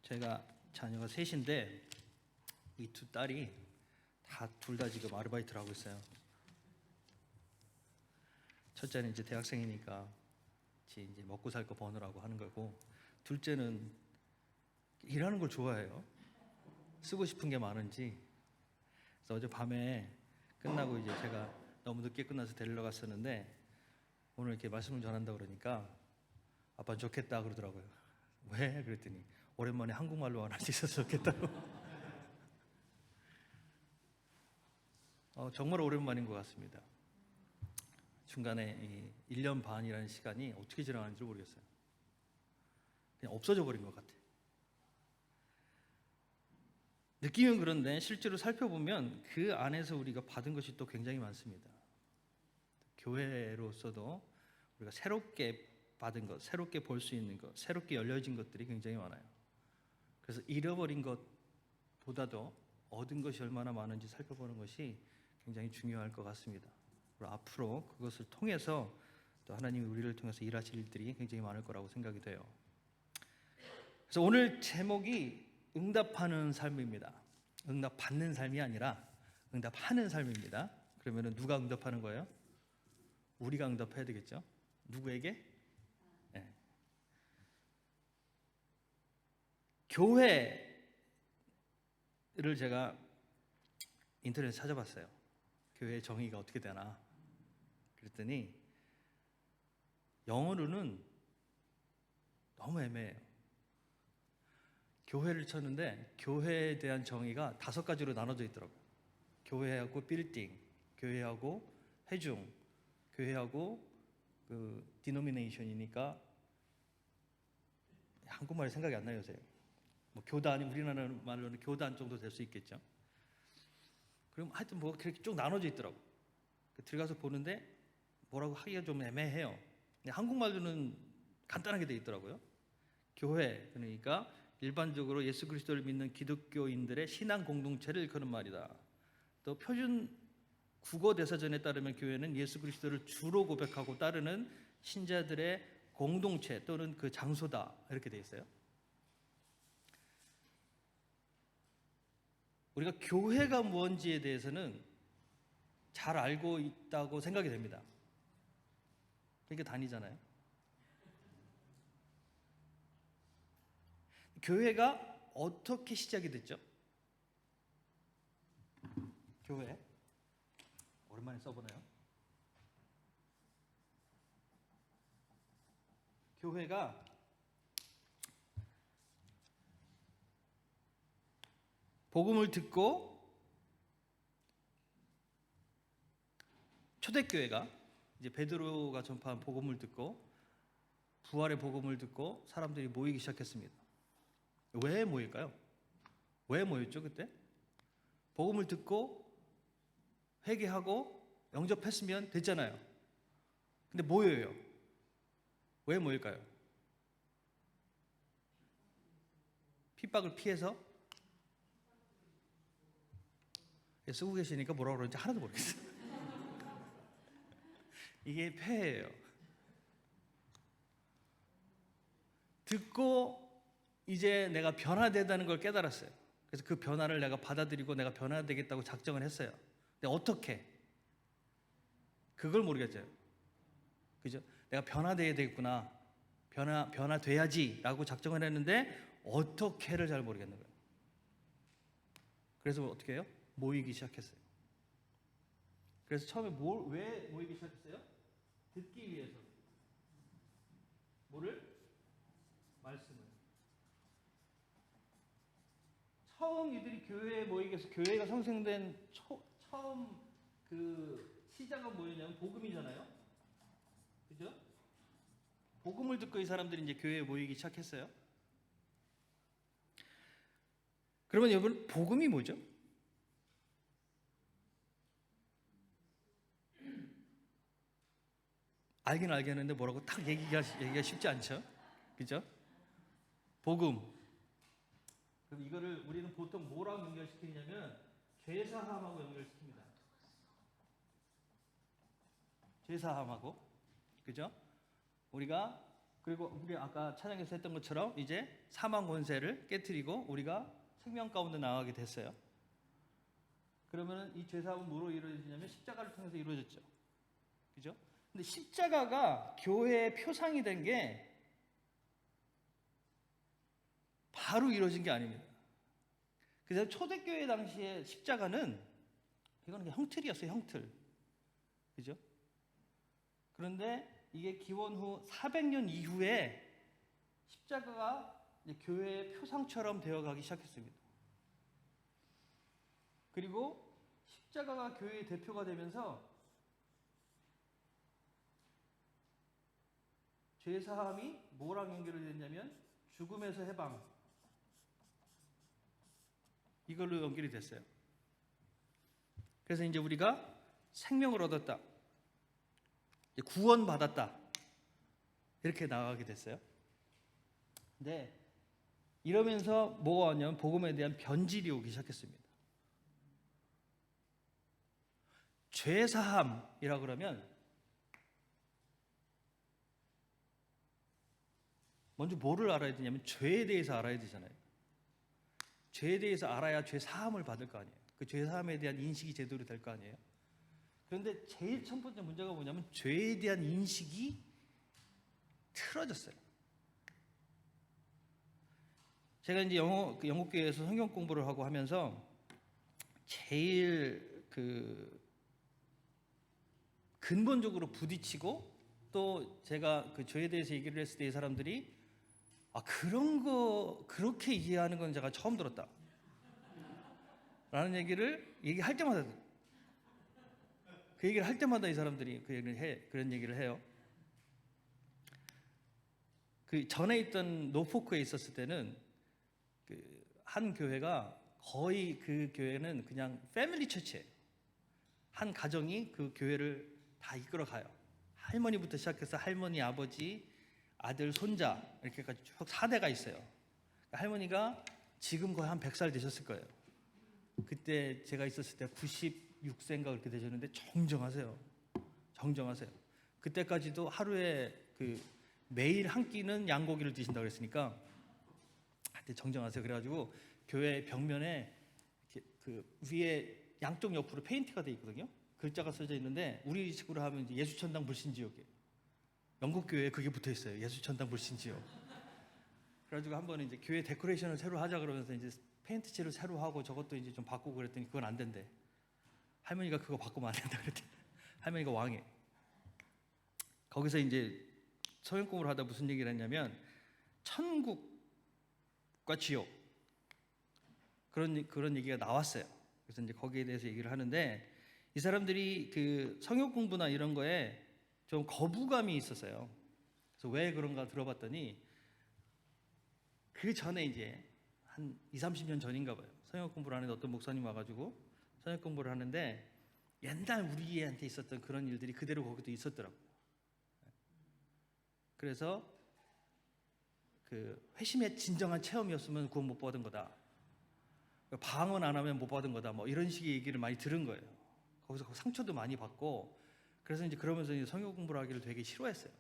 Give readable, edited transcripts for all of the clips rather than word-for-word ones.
제가 자녀가 셋인데 이 두 딸이 둘 다 지금 아르바이트를 하고 있어요. 첫째는 이제 대학생이니까 이제 먹고 살 거 버느라고 하는 거고, 둘째는 일하는 걸 좋아해요. 쓰고 싶은 게 많은지. 그래서 어제 밤에 끝나고 이제 제가 너무 늦게 끝나서 데리러 갔었는데, 오늘 이렇게 말씀을 전한다 그러니까 아빠 좋겠다 그러더라고요. 왜? 그랬더니 오랜만에 한국말로 안 할 수 있어서 좋겠다고. 정말 오랜만인 것 같습니다. 중간에 1년 반이라는 시간이 어떻게 지나가는지 모르겠어요. 그냥 없어져 버린 것 같아요. 느낌은 그런데 실제로 살펴보면 그 안에서 우리가 받은 것이 또 굉장히 많습니다. 교회로서도 우리가 새롭게 받은 것, 새롭게 볼 수 있는 것, 새롭게 열려진 것들이 굉장히 많아요. 그래서 잃어버린 것보다도 얻은 것이 얼마나 많은지 살펴보는 것이 굉장히 중요할 것 같습니다. 그리고 앞으로 그것을 통해서 또 하나님이 우리를 통해서 일하실 일들이 굉장히 많을 거라고 생각이 돼요. 그래서 오늘 제목이 응답하는 삶입니다. 응답받는 삶이 아니라 응답하는 삶입니다. 그러면 누가 응답하는 거예요? 우리가 응답해야 되겠죠? 누구에게? 네. 교회를 제가 인터넷에 찾아봤어요. 교회의 정의가 어떻게 되나? 그랬더니 영어로는 너무 애매해요. 교회를 쳤는데 교회에 대한 정의가 5가지로 나눠져 있더라고요. 교회하고 빌딩, 교회하고 회중, 교회하고 디노미네이션이니까 한국말이 생각이 안 나요, 요새. 교단, 우리나라 말로는 교단 정도 될 수 있겠죠. 그럼 하여튼 그렇게 쭉 나눠져 있더라고. 들어가서 보는데 뭐라고 하기가 좀 애매해요. 한국말로는 간단하게 돼 있더라고요. 교회, 그러니까 일반적으로 예수 그리스도를 믿는 기독교인들의 신앙 공동체를 일컫는 말이다. 또 표준 국어 대사전에 따르면 교회는 예수 그리스도를 주로 고백하고 따르는 신자들의 공동체 또는 그 장소다, 이렇게 돼 있어요. 우리가 교회가 무엇인지에 대해서는 잘 알고 있다고 생각이 됩니다. 그러니까 다니잖아요. 교회가 어떻게 시작이 됐죠? 교회 오랜만에 써보나요? 교회가 복음을 듣고 초대교회가 이제 베드로가 전파한 복음을 듣고 부활의 복음을 듣고 사람들이 모이기 시작했습니다. 왜 모일까요? 왜 모였죠 그때? 복음을 듣고 회개하고 영접했으면 됐잖아요. 근데 모여요. 왜 모일까요? 핍박을 피해서? 쓰고 계시니까 뭐라고 그러는지 하나도 모르겠어요. 이게 폐예요. 듣고 이제 내가 변화되다는 걸 깨달았어요. 그래서 그 변화를 내가 받아들이고 내가 변화되겠다고 작정을 했어요. 근데 어떻게? 그걸 모르겠어요. 그죠? 내가 변화돼야 되겠구나. 변화돼야지 라고 작정을 했는데 어떻게를 잘 모르겠는 거예요. 그래서 어떻게 해요? 모이기 시작했어요. 그래서 처음에 왜 모이기 시작했어요? 듣기 위해서. 뭐를? 말씀을. 처음 이들이 교회에 모이게 해서 교회가 성생된 처음 그 시작은 뭐였냐면 복음이잖아요. 그죠? 복음을 듣고 이 사람들이 이제 교회에 모이기 시작했어요. 그러면 여러분, 복음이 뭐죠? 알긴 알겠는데 뭐라고 딱 얘기가 쉽지 않죠? 그죠? 복음. 그럼 이거를 우리는 보통 뭐라고 연결시키냐면 죄사함하고 연결시킵니다. 죄사함하고. 그죠? 우리가 그리고 우리 아까 찬양에서 했던 것처럼 이제 사망 권세를 깨트리고 우리가 생명 가운데 나가게 됐어요. 그러면 이 죄사함은 뭐로 이루어지냐면 십자가를 통해서 이루어졌죠. 그죠? 근데 십자가가 교회의 표상이 된 게 바로 이루어진 게 아닙니다. 그래서 초대교회 당시에 십자가는 이거는 형틀이었어요, 형틀. 그죠? 그런데 이게 기원 후 400년 이후에 십자가가 교회의 표상처럼 되어가기 시작했습니다. 그리고 십자가가 교회의 대표가 되면서 죄사함이 뭐랑 연결이 됐냐면 죽음에서 해방, 이걸로 연결이 됐어요. 그래서 이제 우리가 생명을 얻었다, 구원받았다, 이렇게 나가게 됐어요. 근데 이러면서 뭐가 왔냐면 복음에 대한 변질이 오기 시작했습니다. 죄사함이라 그러면 먼저 뭐를 알아야 되냐면 죄에 대해서 알아야 되잖아요. 죄에 대해서 알아야 죄 사함을 받을 거 아니에요. 그 죄 사함에 대한 인식이 제대로 될 거 아니에요. 그런데 제일 첫 번째 문제가 뭐냐면 죄에 대한 인식이 틀어졌어요. 제가 이제 영국 교회에서 성경 공부를 하고 하면서 제일 근본적으로 부딪히고 또 제가 그 죄에 대해서 얘기를 했을 때 이 사람들이 그런 거 그렇게 이해하는 건 제가 처음 들었다 라는 얘기할 때마다 그 얘기를 할 때마다 이 사람들이 그런 얘기를 해요. 그 전에 있던 노포크에 있었을 때는 그 한 교회가 거의 그 교회는 그냥 패밀리 처치예요. 한 가정이 그 교회를 다 이끌어가요. 할머니부터 시작해서 할머니, 아버지, 아들, 손자 이렇게까지 쭉 4대가 있어요. 할머니가 지금 거의 한 100살 되셨을 거예요. 그때 제가 있었을 때 96세인가 그렇게 되셨는데 정정하세요. 그때까지도 하루에 매일 한 끼는 양고기를 드신다고 그랬으니까 정정하세요. 그래가지고 교회 벽면에 위에 양쪽 옆으로 페인트가 돼 있거든요. 글자가 써져 있는데 우리 식으로 하면 이제 예수천당 불신지옥이에요. 영국 교회에 그게 붙어 있어요. 예수천당 불신지옥. 그래가지고 한 번은 이제 교회 데코레이션을 새로 하자 그러면서 이제 페인트 칠을 새로 하고 저것도 이제 좀 바꾸고 그랬더니 그건 안 된대. 할머니가 그거 바꾸면 안 된다 그랬더니 할머니가 왕해. 거기서 이제 성경 공부를 하다 무슨 얘기를 했냐면 천국과 지옥 그런 얘기가 나왔어요. 그래서 이제 거기에 대해서 얘기를 하는데 이 사람들이 그 성역 공부나 이런 거에 좀 거부감이 있었어요. 그래서 왜 그런가 들어봤더니 그 전에 이제 한 20-30년 전인가 봐요. 성역 공부를 하는데 어떤 목사님 와가지고 성역 공부를 하는데 옛날 우리한테 있었던 그런 일들이 그대로 거기도 있었더라고요. 그래서 그 회심의 진정한 체험이었으면 구원 못 받은 거다. 방언 안 하면 못 받은 거다. 뭐 이런 식의 얘기를 많이 들은 거예요. 거기서 상처도 많이 받고 그래서 이제 그러면서 이제 성경 공부를 하기를 되게 싫어했어요.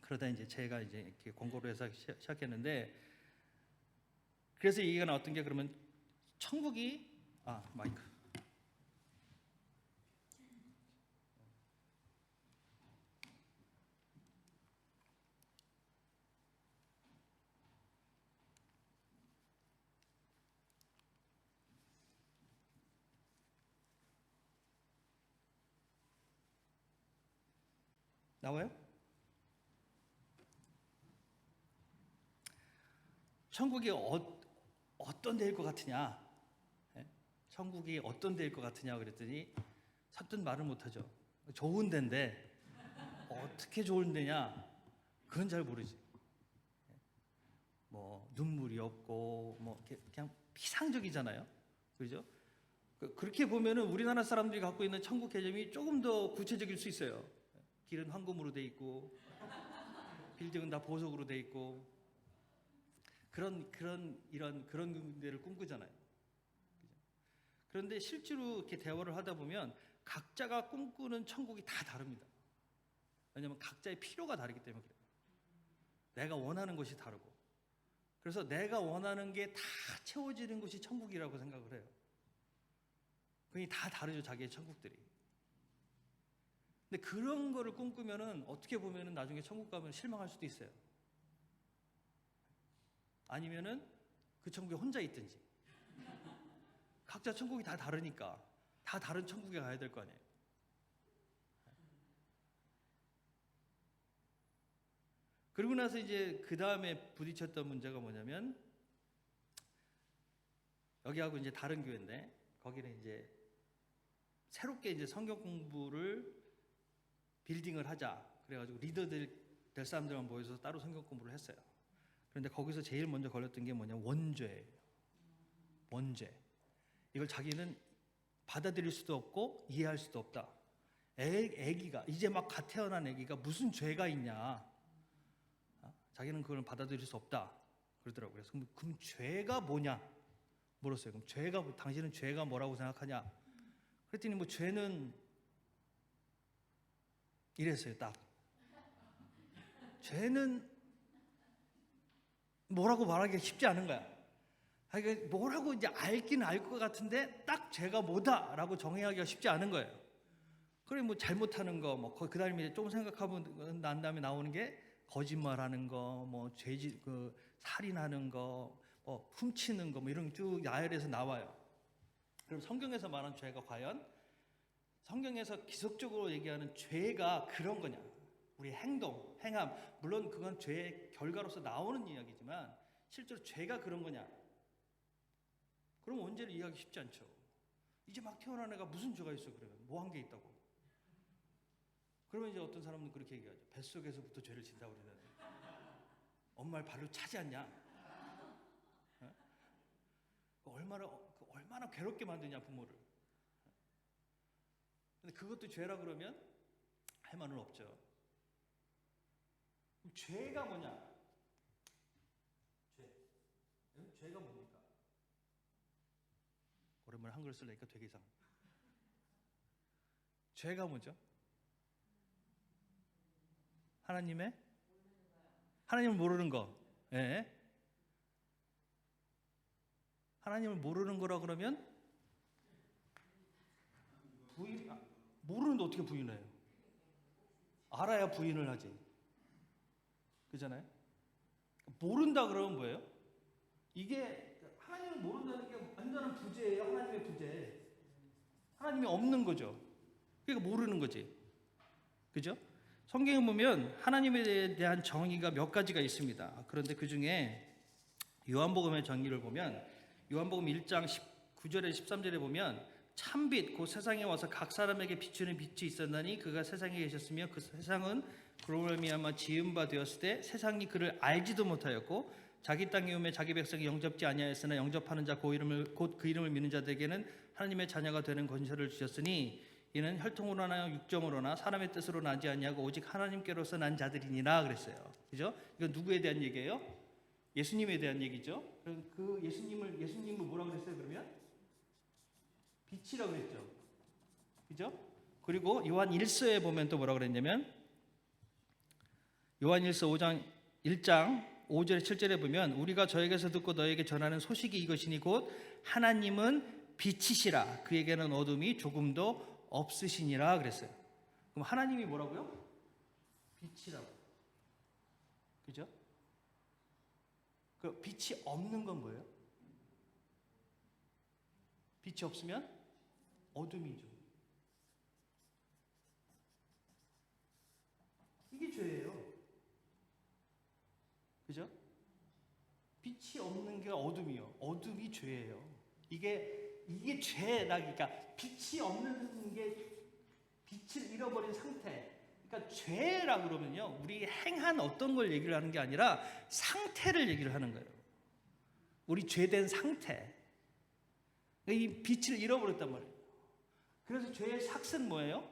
그러다 이제 제가 이제 이렇게 권고를 해서 시작했는데 그래서 얘기가 나왔던 게 그러면 천국이 마이크 나와요? 천국이 어떤 데일 것 같으냐? 천국이 어떤 데일 것 같으냐 그랬더니 선뜻 말을 못하죠. 좋은 데인데 어떻게 좋은 데냐? 그건 잘 모르지. 뭐 눈물이 없고 뭐 그냥 피상적이잖아요. 그죠? 그렇게 보면은 우리나라 사람들이 갖고 있는 천국 개념이 조금 더 구체적일 수 있어요. 길은 황금으로 돼 있고 빌딩은 다 보석으로 돼 있고 그런 데를 꿈꾸잖아요. 그런데 실제로 이렇게 대화를 하다 보면 각자가 꿈꾸는 천국이 다 다릅니다. 왜냐하면 각자의 필요가 다르기 때문에 그래요. 내가 원하는 것이 다르고, 그래서 내가 원하는 게 다 채워지는 것이 천국이라고 생각을 해요. 그게 다 다르죠, 자기의 천국들이. 근데 그런 거를 꿈꾸면은 어떻게 보면은 나중에 천국 가면 실망할 수도 있어요. 아니면은 그 천국에 혼자 있든지. 각자 천국이 다 다르니까 다 다른 천국에 가야 될 거 아니에요. 그리고 나서 이제 그 다음에 부딪혔던 문제가 뭐냐면, 여기하고 이제 다른 교회인데 거기는 이제 새롭게 이제 성경 공부를 빌딩을 하자 그래가지고 리더들 될 사람들만 모여서 따로 성경 공부를 했어요. 그런데 거기서 제일 먼저 걸렸던 게 뭐냐, 원죄예요. 원죄. 이걸 자기는 받아들일 수도 없고 이해할 수도 없다. 애기가 이제 막 갓 태어난 애기가 무슨 죄가 있냐, 자기는 그걸 받아들일 수 없다 그러더라고요. 그래서 그럼 죄가 뭐냐 물었어요. 그럼 당신은 죄가 뭐라고 생각하냐? 그랬더니 뭐 죄는 이랬어요. 딱 죄는 뭐라고 말하기가 쉽지 않은 거야. 그러니까 뭐라고 이제 알긴 알 것 같은데 딱 죄가 뭐다라고 정의하기가 쉽지 않은 거예요. 그래 뭐 잘못하는 거, 뭐 그다음에 조금 생각하면 난 다음에 나오는 게 거짓말하는 거, 뭐 살인하는 거, 뭐 훔치는 거, 뭐 이런 쭉 나열해서 나와요. 그럼 성경에서 말하는 죄가 과연 성경에서 기속적으로 얘기하는 죄가 그런 거냐? 우리 행동, 행함, 물론 그건 죄의 결과로서 나오는 이야기지만 실제로 죄가 그런 거냐? 그럼 원죄를 이해하기 쉽지 않죠. 이제 막 태어난 애가 무슨 죄가 있어? 그러면 뭐 한 게 있다고? 그러면 이제 어떤 사람은 그렇게 얘기하죠. 뱃속에서부터 죄를 진다 우리는. 엄마를 발로 차지 않냐? 얼마나 괴롭게 만드냐 부모를. 근데 그것도 죄라 그러면 할 말은 없죠. 그럼 죄가 뭐냐? 죄가 뭡니까? 오랜만에 한글 쓰려니까 되게 이상. 죄가 뭐죠? 하나님을 모르는 거. 예. 하나님을 모르는 거라 그러면 모르는데 어떻게 부인해요? 알아야 부인을 하지. 그잖아요? 모른다 그러면 뭐예요? 이게 하나님을 모른다는 게 완전한 부재예요. 하나님의 부재. 하나님이 없는 거죠. 그러니까 모르는 거지. 그죠? 성경에 보면 하나님에 대한 정의가 몇 가지가 있습니다. 그런데 그 중에 요한복음의 정의를 보면 요한복음 1장 9절에 13절에 보면 참빛 곧 세상에 와서 각 사람에게 비추는 빛이 있었나니 그가 세상에 계셨으며 그 세상은 그로 말미암아 지은 바 되었을 때 세상이 그를 알지도 못하였고 자기 땅에 오매 자기 백성이 영접지 아니하였으나 영접하는 자 곧 그 이름을 믿는 자들에게는 하나님의 자녀가 되는 권세를 주셨으니 이는 혈통으로나 육정으로나 사람의 뜻으로 나지 아니하고 오직 하나님께로서 난 자들이니라 그랬어요. 그죠? 이건 누구에 대한 얘기예요? 예수님에 대한 얘기죠. 그럼 그 예수님을 뭐라고 그랬어요? 그러면 빛이라고 그랬죠. 그죠? 그리고 요한 1서에 보면 또 뭐라고 그랬냐면 요한 1서 1장 5절 7절에 보면 우리가 저에게서 듣고 너에게 전하는 소식이 이것이니 곧 하나님은 빛이시라 그에게는 어둠이 조금도 없으시니라 그랬어요. 그럼 하나님이 뭐라고요? 빛이라고. 그죠? 그 빛이 없는 건 뭐예요? 빛이 없으면 어둠이죠. 이게 죄예요. 그죠? 빛이 없는 게 어둠이요. 어둠이 죄예요. 이게 죄다. 그러니까 빛이 없는 게 빛을 잃어버린 상태. 그러니까 죄라 그러면요, 우리 행한 어떤 걸 얘기를 하는 게 아니라 상태를 얘기를 하는 거예요. 우리 죄된 상태. 이 빛을 잃어버렸단 말이에요. 그래서 죄의 삭은 뭐예요?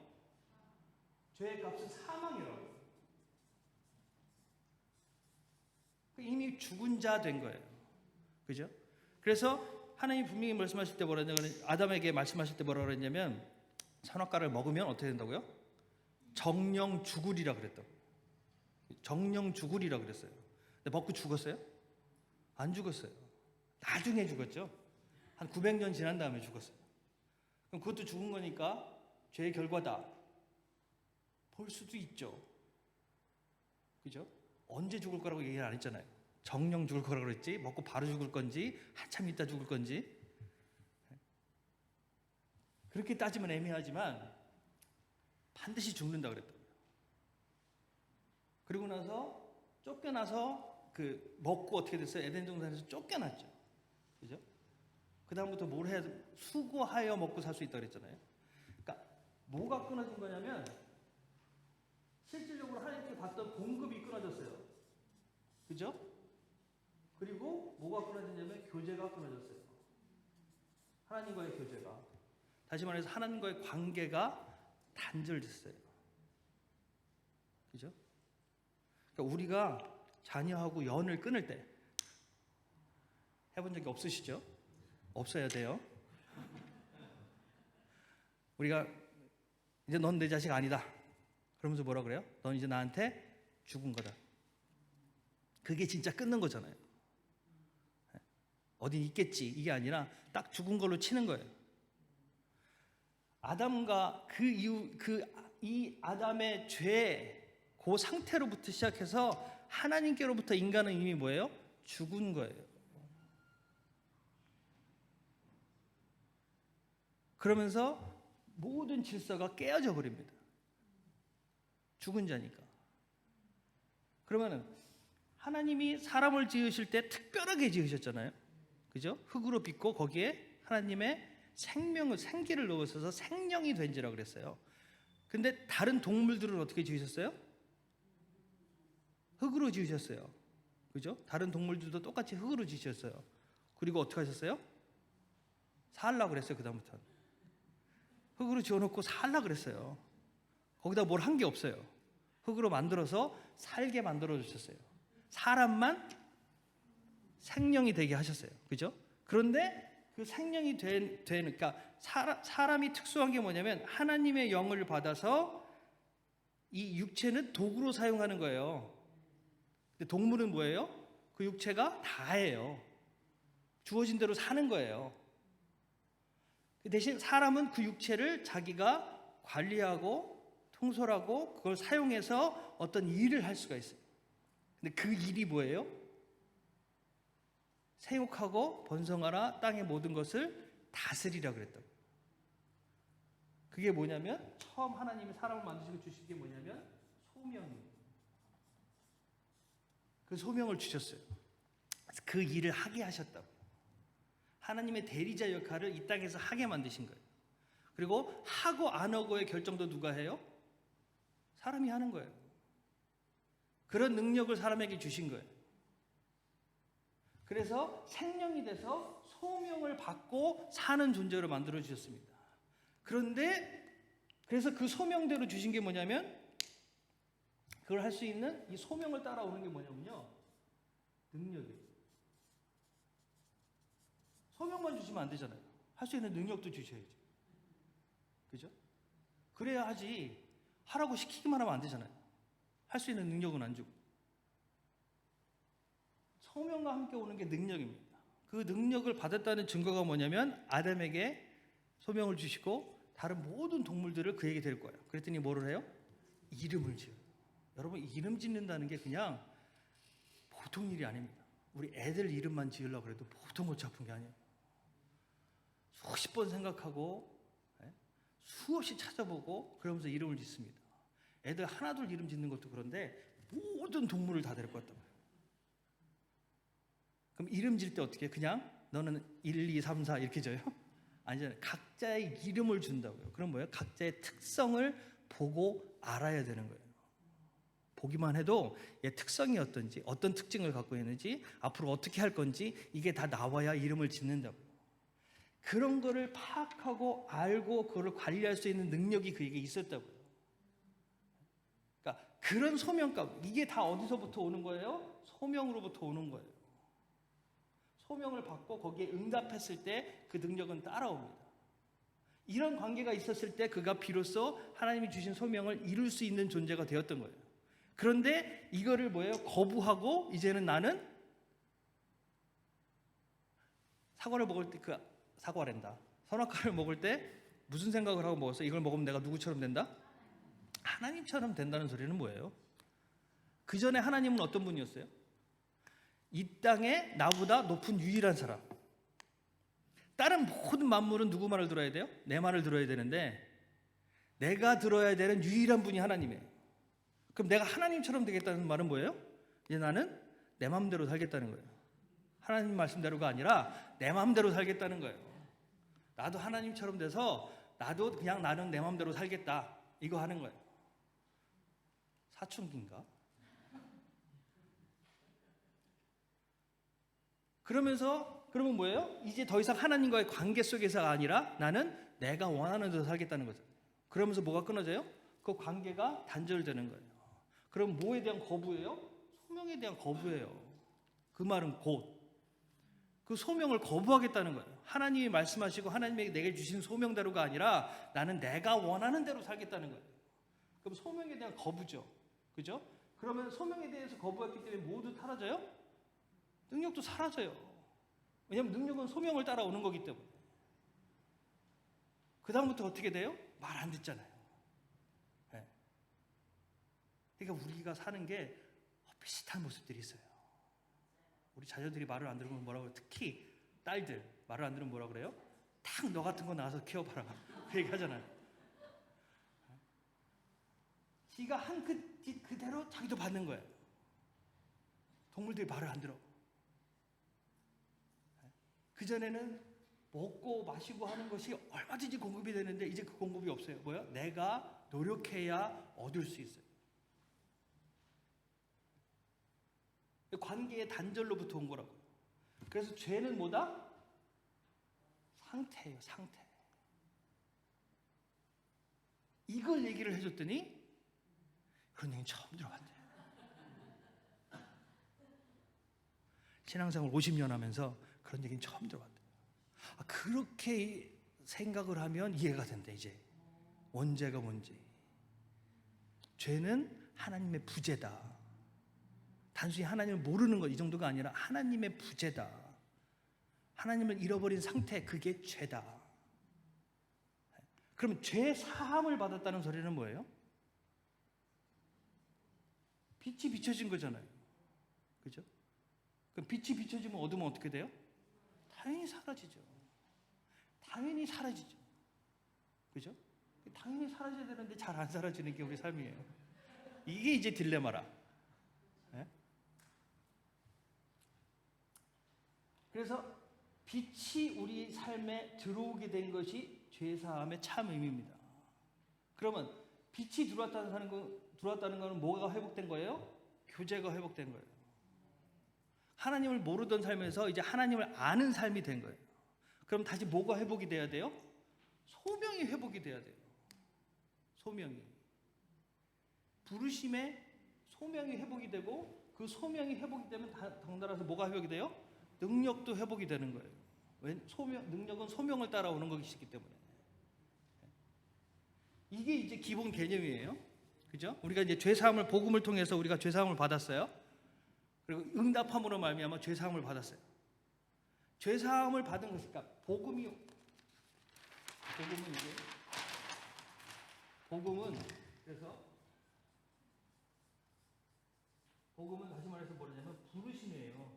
죄의 값은 사망이라고. 이미 죽은 자 된 거예요. 그죠? 그래서 하나님이 분명히 말씀하실 때 뭐라 했냐면 아담에게 말씀하실 때 뭐라 그랬냐면 선악과를 먹으면 어떻게 된다고요? 정령 죽으리라 그랬다고. 정령 죽으리라 그랬어요. 근데 먹고 죽었어요? 안 죽었어요. 나중에 죽었죠. 한 900년 지난 다음에 죽었어요. 그럼 그것도 죽은 거니까 죄의 결과다 볼 수도 있죠. 그죠? 언제 죽을 거라고 얘기를 안 했잖아요. 정령 죽을 거라고 그랬지, 먹고 바로 죽을 건지 한참 있다 죽을 건지. 그렇게 따지면 애매하지만 반드시 죽는다 그랬다고요. 그리고 나서 쫓겨나서 그 먹고 어떻게 됐어요? 에덴 동산에서 쫓겨났죠. 그죠? 그 다음부터 뭘 해야 돼? 수고하여 먹고 살 수 있다 그랬잖아요. 그러니까 뭐가 끊어진 거냐면 실질적으로 하나님께 받던 공급이 끊어졌어요. 그죠? 그리고 뭐가 끊어졌냐면 교제가 끊어졌어요. 하나님과의 교제가. 다시 말해서 하나님과의 관계가 단절됐어요. 그죠? 그러니까 우리가 자녀하고 연을 끊을 때 해본 적이 없으시죠? 없어야 돼요. 우리가 이제 넌 내 자식 아니다. 그러면서 뭐라 그래요? 넌 이제 나한테 죽은 거다. 그게 진짜 끊는 거잖아요. 어디 있겠지 이게 아니라 딱 죽은 걸로 치는 거예요. 아담과 그 이후 이 아담의 죄, 그 상태로부터 시작해서 하나님께로부터 인간은 이미 뭐예요? 죽은 거예요. 그러면서 모든 질서가 깨어져 버립니다. 죽은 자니까. 그러면은 하나님이 사람을 지으실 때 특별하게 지으셨잖아요. 그죠? 흙으로 빚고 거기에 하나님의 생명을, 생기를 넣으셔서 생명이 된지라 그랬어요. 근데 다른 동물들은 어떻게 지으셨어요? 흙으로 지으셨어요. 그죠? 다른 동물들도 똑같이 흙으로 지으셨어요. 그리고 어떻게 하셨어요? 살라 그랬어요. 그다음부터는 흙으로 지어놓고 살라 그랬어요. 거기다 뭘 한 게 없어요. 흙으로 만들어서 살게 만들어 주셨어요. 사람만 생명이 되게 하셨어요. 그죠? 그런데 그 생명이 그러니까 사람이 특수한 게 뭐냐면 하나님의 영을 받아서 이 육체는 도구로 사용하는 거예요. 근데 동물은 뭐예요? 그 육체가 다예요. 주어진 대로 사는 거예요. 대신 사람은 그 육체를 자기가 관리하고 통솔하고 그걸 사용해서 어떤 일을 할 수가 있어요. 근데 그 일이 뭐예요? 생육하고 번성하라, 땅의 모든 것을 다스리라 그랬다고. 그게 뭐냐면 처음 하나님이 사람을 만드시고 주신 게 뭐냐면 소명이에요. 그 소명을 주셨어요. 그 일을 하게 하셨다고. 하나님의 대리자 역할을 이 땅에서 하게 만드신 거예요. 그리고 하고 안 하고의 결정도 누가 해요? 사람이 하는 거예요. 그런 능력을 사람에게 주신 거예요. 그래서 생명이 돼서 소명을 받고 사는 존재로 만들어 주셨습니다. 그런데 그래서 그 소명대로 주신 게 뭐냐면 그걸 할 수 있는 이 소명을 따라오는 게 뭐냐면요. 능력이에요. 소명만 주시면 안 되잖아요. 할 수 있는 능력도 주셔야지. 그죠? 그래야 하지. 하라고 시키기만 하면 안 되잖아요. 할 수 있는 능력은 안 주고. 소명과 함께 오는 게 능력입니다. 그 능력을 받았다는 증거가 뭐냐면 아담에게 소명을 주시고 다른 모든 동물들을 그에게 될 거예요. 그랬더니 뭐를 해요? 이름을 지어요. 여러분 이름 짓는다는 게 그냥 보통 일이 아닙니다. 우리 애들 이름만 지으려고 해도 보통 골치 아픈 게 아니에요. 수십 번 생각하고 수없이 찾아보고 그러면서 이름을 짓습니다. 애들 하나둘 이름 짓는 것도 그런데 모든 동물을 다 데리고 왔단 말이에요. 그럼 이름 질 때 어떻게 해요? 그냥 너는 1, 2, 3, 4 이렇게 져요? 아니잖아요. 각자의 이름을 준다고요. 그럼 뭐예요? 각자의 특성을 보고 알아야 되는 거예요. 보기만 해도 얘 특성이 어떤지, 어떤 특징을 갖고 있는지, 앞으로 어떻게 할 건지 이게 다 나와야 이름을 짓는다고요. 그런 거를 파악하고 알고 그걸 관리할 수 있는 능력이 그에게 있었다고요. 그러니까 그런 소명감, 이게 다 어디서부터 오는 거예요? 소명으로부터 오는 거예요. 소명을 받고 거기에 응답했을 때 그 능력은 따라옵니다. 이런 관계가 있었을 때 그가 비로소 하나님이 주신 소명을 이룰 수 있는 존재가 되었던 거예요. 그런데 이거를 뭐예요? 거부하고 이제는 나는 사과를 먹을 때 사과랜다. 선악과를 먹을 때 무슨 생각을 하고 먹었어? 이걸 먹으면 내가 누구처럼 된다? 하나님처럼 된다는 소리는 뭐예요? 그 전에 하나님은 어떤 분이었어요? 이 땅에 나보다 높은 유일한 사람. 다른 모든 만물은 누구 말을 들어야 돼요? 내 말을 들어야 되는데 내가 들어야 되는 유일한 분이 하나님이에요. 그럼 내가 하나님처럼 되겠다는 말은 뭐예요? 이제 나는 내 마음대로 살겠다는 거예요. 하나님 말씀대로가 아니라 내 마음대로 살겠다는 거예요. 나도 하나님처럼 돼서 나도 그냥 나는 내 마음대로 살겠다. 이거 하는 거예요. 사춘기인가? 그러면 뭐예요? 이제 더 이상 하나님과의 관계 속에서가 아니라 나는 내가 원하는 대로 살겠다는 거죠. 그러면서 뭐가 끊어져요? 그 관계가 단절되는 거예요. 그럼 뭐에 대한 거부예요? 소명에 대한 거부예요. 그 말은 곧 그 소명을 거부하겠다는 거예요. 하나님이 말씀하시고 하나님이 내게 주신 소명대로가 아니라 나는 내가 원하는 대로 살겠다는 거예요. 그럼 소명에 대한 거부죠. 그죠? 그러면 소명에 대해서 거부했기 때문에 모두 사라져요? 능력도 사라져요. 왜냐하면 능력은 소명을 따라오는 거기 때문에. 그 다음부터 어떻게 돼요? 말 안 듣잖아요. 네. 그러니까 우리가 사는 게 비슷한 모습들이 있어요. 우리 자녀들이 말을 안 들으면 뭐라고 해요? 특히 딸들 말을 안 들으면 뭐라고 그래요? 딱 너 같은 거 나와서 키워봐라. 그 얘기 하잖아요. 지가 한 그대로 자기도 받는 거예요. 동물들이 말을 안 들어. 그전에는 먹고 마시고 하는 것이 얼마든지 공급이 되는데 이제 그 공급이 없어요. 뭐야? 내가 노력해야 얻을 수 있어요. 관계의 단절로부터 온 거라고. 그래서 죄는 뭐다? 상태예요, 상태. 이걸 얘기를 해줬더니 그런 얘기는 처음 들어봤대요. 신앙생활 50년 하면서 그런 얘기는 처음 들어봤대요. 그렇게 생각을 하면 이해가 된다. 이제 원죄가 뭔지. 죄는 하나님의 부재다. 단순히 하나님을 모르는 것 이 정도가 아니라 하나님의 부재다. 하나님을 잃어버린 상태, 그게 죄다. 그러면 죄 사함을 받았다는 소리는 뭐예요? 빛이 비춰진 거잖아요. 그죠? 그럼 빛이 비춰지면 어두면 어떻게 돼요? 당연히 사라지죠. 당연히 사라지죠. 그죠? 당연히 사라져야 되는데 잘 안 사라지는 게 우리 삶이에요. 이게 이제 딜레마라. 네? 그래서 빛이 우리 삶에 들어오게 된 것이 죄사함의 참 의미입니다. 그러면 빛이 들어왔다는 거는 뭐가 회복된 거예요? 교제가 회복된 거예요. 하나님을 모르던 삶에서 이제 하나님을 아는 삶이 된 거예요. 그럼 다시 뭐가 회복이 돼야 돼요? 소명이 회복이 돼야 돼요. 소명이. 부르심의 소명이 회복이 되고 그 소명이 회복이 되면 덩달아서 뭐가 회복이 돼요? 능력도 회복이 되는 거예요. 왜? 능력은 소명을 따라오는 것이기 때문에. 이게 이제 기본 개념이에요. 그죠? 우리가 이제 죄사함을 복음을 통해서 우리가 죄사함을 받았어요. 그리고 응답함으로 말미암아 죄사함을 받았어요. 죄사함을 받은 것이니까 복음은 그래서 복음은 다시 말해서 뭐냐면 부르심이에요.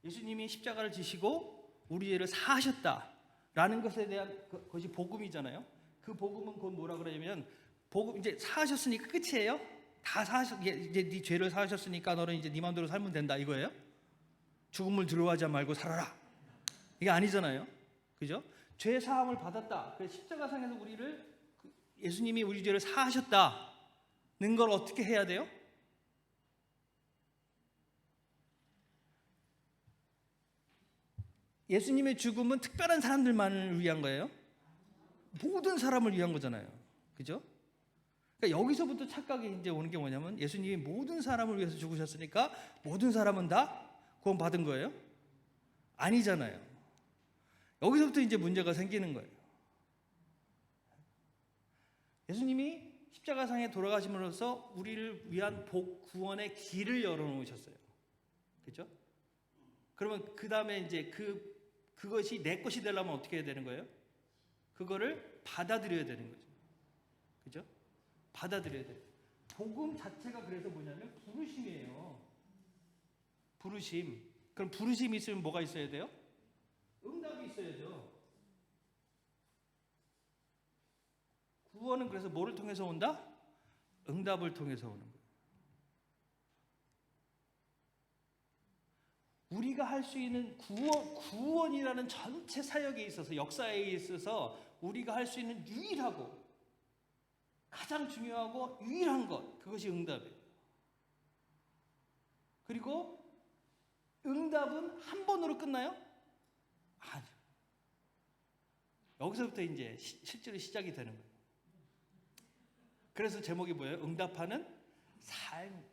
예수님이 십자가를 지시고 우리 죄를 사하셨다라는 것에 대한 것이 복음이잖아요. 그 복음은 곧 뭐라 그러냐면 복음 이제 사하셨으니까 끝이에요. 다 이제 네 죄를 사하셨으니까 너는 이제 네 마음대로 살면 된다 이거예요. 죽음을 두려워하지 말고 살아라. 이게 아니잖아요. 그죠? 죄 사함을 받았다. 그래서 십자가상에서 예수님이 우리 죄를 사하셨다는 걸 어떻게 해야 돼요? 예수님의 죽음은 특별한 사람들만을 위한 거예요. 모든 사람을 위한 거잖아요. 그죠? 그러니까 여기서부터 착각이 이제 오는 게 뭐냐면 예수님이 모든 사람을 위해서 죽으셨으니까 모든 사람은 다 구원받은 거예요? 아니잖아요. 여기서부터 이제 문제가 생기는 거예요. 예수님이 십자가상에 돌아가심으로써 우리를 위한 복 구원의 길을 열어놓으셨어요. 그렇죠? 그러면 그 다음에 이제 그것이 내 것이 되려면 어떻게 해야 되는 거예요? 그거를 받아들여야 되는 거죠. 그죠? 받아들여야 돼요. 복음 자체가 그래서 뭐냐면 부르심이에요. 부르심. 그럼 부르심이 있으면 뭐가 있어야 돼요? 응답이 있어야죠. 구원은 그래서 뭐를 통해서 온다? 응답을 통해서 오는 거예요. 우리가 할 수 있는 구원이라는 전체 사역에 있어서, 역사에 있어서 우리가 할 수 있는 유일하고 가장 중요하고 유일한 것, 그것이 응답이에요. 그리고 응답은 한 번으로 끝나요? 아니요. 여기서부터 이제 실제로 시작이 되는 거예요. 그래서 제목이 뭐예요? 응답하는 삶.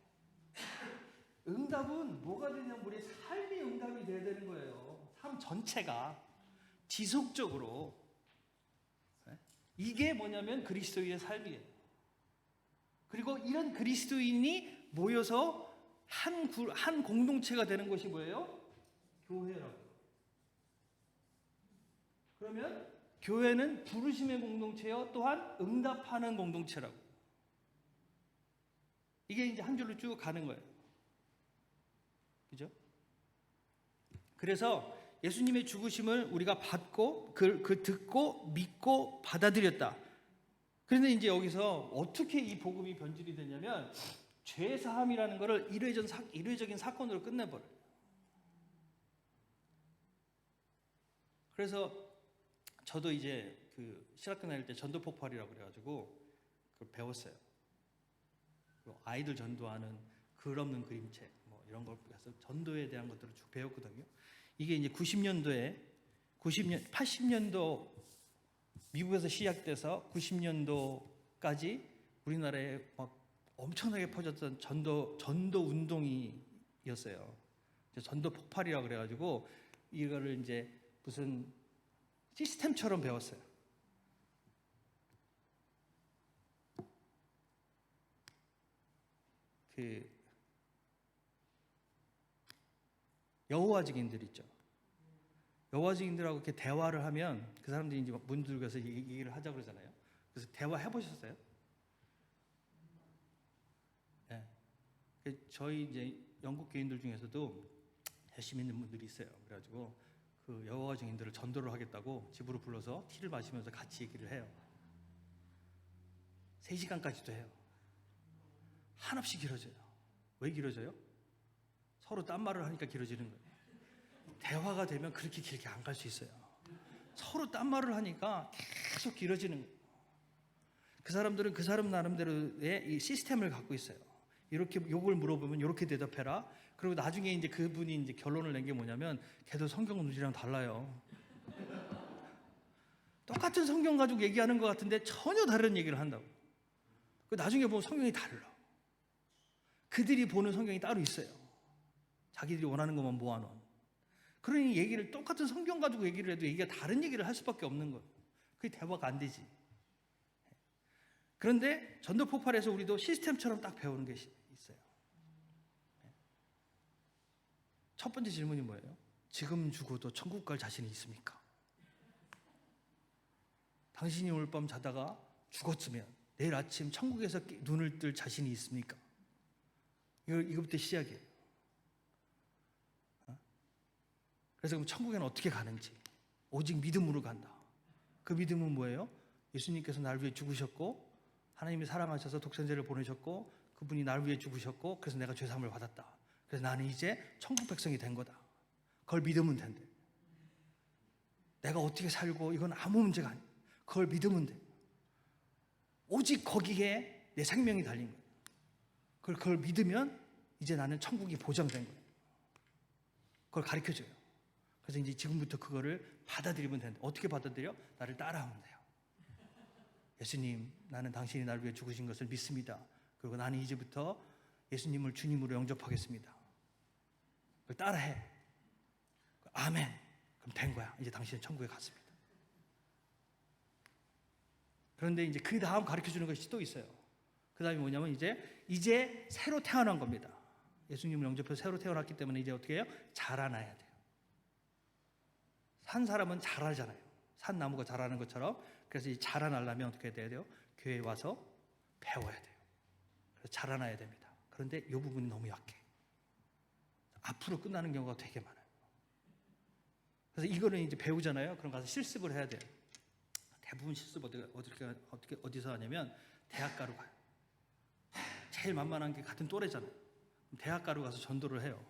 응답은 뭐가 되냐면 우리의 삶이 응답이 돼야 되는 거예요. 삶 전체가 지속적으로. 이게 뭐냐면 그리스도인의 삶이에요. 그리고 이런 그리스도인이 모여서 한 공동체가 되는 것이 뭐예요? 교회라고. 그러면 교회는 부르심의 공동체요, 또한 응답하는 공동체라고. 이게 이제 한 줄로 쭉 가는 거예요. 그죠? 그래서 예수님의 죽으심을 우리가 받고 그 듣고 믿고 받아들였다. 그런데 이제 여기서 어떻게 이 복음이 변질이 되냐면 죄 사함이라는 것을 일회적인 사건으로 끝내버려요. 그래서 저도 이제 그 신학교 다닐 때 전도 폭발이라고 그래가지고 그걸 배웠어요. 아이들 전도하는 글 없는 그림책 뭐 이런 걸 해서 전도에 대한 것들을 쭉 배웠거든요. 이게 이제 80년도 미국에서 시작돼서 90년도까지 우리나라에 막 엄청나게 퍼졌던 전도 운동이었어요. 전도 폭발이라고 그래가지고 이거를 이제 무슨 시스템처럼 배웠어요. 그 여호와 증인들 있죠. 여호와 증인들하고 이렇게 대화를 하면 그 사람들이 이제 문 들고서 얘기를 하자 그러잖아요. 그래서 대화 해보셨어요? 네. 저희 이제 영국 교인들 중에서도 열심히 있는 분들이 있어요. 그래가지고 그 여호와 증인들을 전도를 하겠다고 집으로 불러서 티를 마시면서 같이 얘기를 해요. 3시간까지도 해요. 한없이 길어져요. 왜 길어져요? 서로 딴 말을 하니까 길어지는 거예요. 대화가 되면 그렇게 길게 안 갈 수 있어요. 서로 딴 말을 하니까 계속 길어지는 거예요. 그 사람들은 그 사람 나름대로의 이 시스템을 갖고 있어요. 이렇게 욕을 물어보면 이렇게 대답해라. 그리고 나중에 이제 그분이 이제 결론을 낸 게 뭐냐면 걔도 성경 우리랑 달라요. 똑같은 성경 가지고 얘기하는 것 같은데 전혀 다른 얘기를 한다고. 나중에 보면 성경이 달라. 그들이 보는 성경이 따로 있어요. 자기들이 원하는 것만 모아놓은. 그러니 얘기를 똑같은 성경 가지고 얘기를 해도 얘기가 다른 얘기를 할 수밖에 없는 거예요. 그게 대화가 안 되지. 그런데 전도 폭발에서 우리도 시스템처럼 딱 배우는 게 있어요. 첫 번째 질문이 뭐예요? 지금 죽어도 천국 갈 자신이 있습니까? 당신이 오늘 밤 자다가 죽었으면 내일 아침 천국에서 눈을 뜰 자신이 있습니까? 이거부터 시작이에요. 그래서 그럼 천국에는 어떻게 가는지, 오직 믿음으로 간다. 그 믿음은 뭐예요? 예수님께서 나를 위해 죽으셨고 하나님이 사랑하셔서 독생자를 보내셨고 그분이 나를 위해 죽으셨고 그래서 내가 죄사함을 받았다. 그래서 나는 이제 천국 백성이 된 거다. 그걸 믿으면 된대. 내가 어떻게 살고 이건 아무 문제가 아니야. 그걸 믿으면 돼. 오직 거기에 내 생명이 달린 거예요. 그걸 믿으면 이제 나는 천국이 보장된 거예요. 그걸 가르쳐줘요. 그래서 이제 지금부터 그거를 받아들이면 된다. 어떻게 받아들여? 나를 따라하면 돼요. 예수님, 나는 당신이 나를 위해 죽으신 것을 믿습니다. 그리고 나는 이제부터 예수님을 주님으로 영접하겠습니다. 그걸 따라해. 아멘. 그럼 된 거야. 이제 당신은 천국에 갔습니다. 그런데 이제 그 다음 가르쳐주는 것이 또 있어요. 그다음에 뭐냐면 이제 새로 태어난 겁니다. 예수님을 영접해서 새로 태어났기 때문에 이제 어떻게 해요? 자라나야 돼요. 산 사람은 자라잖아요. 산 나무가 자라는 것처럼. 그래서 이 자라나려면 어떻게 해야 돼요? 교회에 와서 배워야 돼요. 그래서 자라나야 됩니다. 그런데 이 부분이 너무 약해. 앞으로 끝나는 경우가 되게 많아요. 그래서 이거는 이제 배우잖아요. 그럼 가서 실습을 해야 돼요. 대부분 실습 어디서 하냐면 대학가로 가요. 제일 만만한 게 같은 또래잖아요. 대학가로 가서 전도를 해요.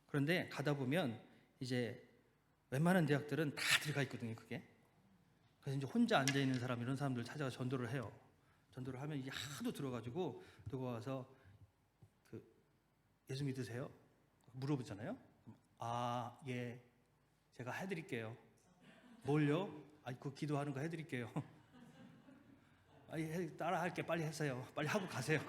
그런데 가다 보면 이제 웬만한 대학들은 다 들어가 있거든요, 그게. 그래서 이제 혼자 앉아 있는 사람, 이런 사람들 찾아가 전도를 해요. 전도를 하면 이게 하도 들어가지고 누가 와서 예수 믿으세요? 물어보잖아요. 아, 예, 제가 해드릴게요. 뭘요? 그 기도하는 거 해드릴게요. 따라 할게. 빨리 하세요. 빨리 하고 가세요.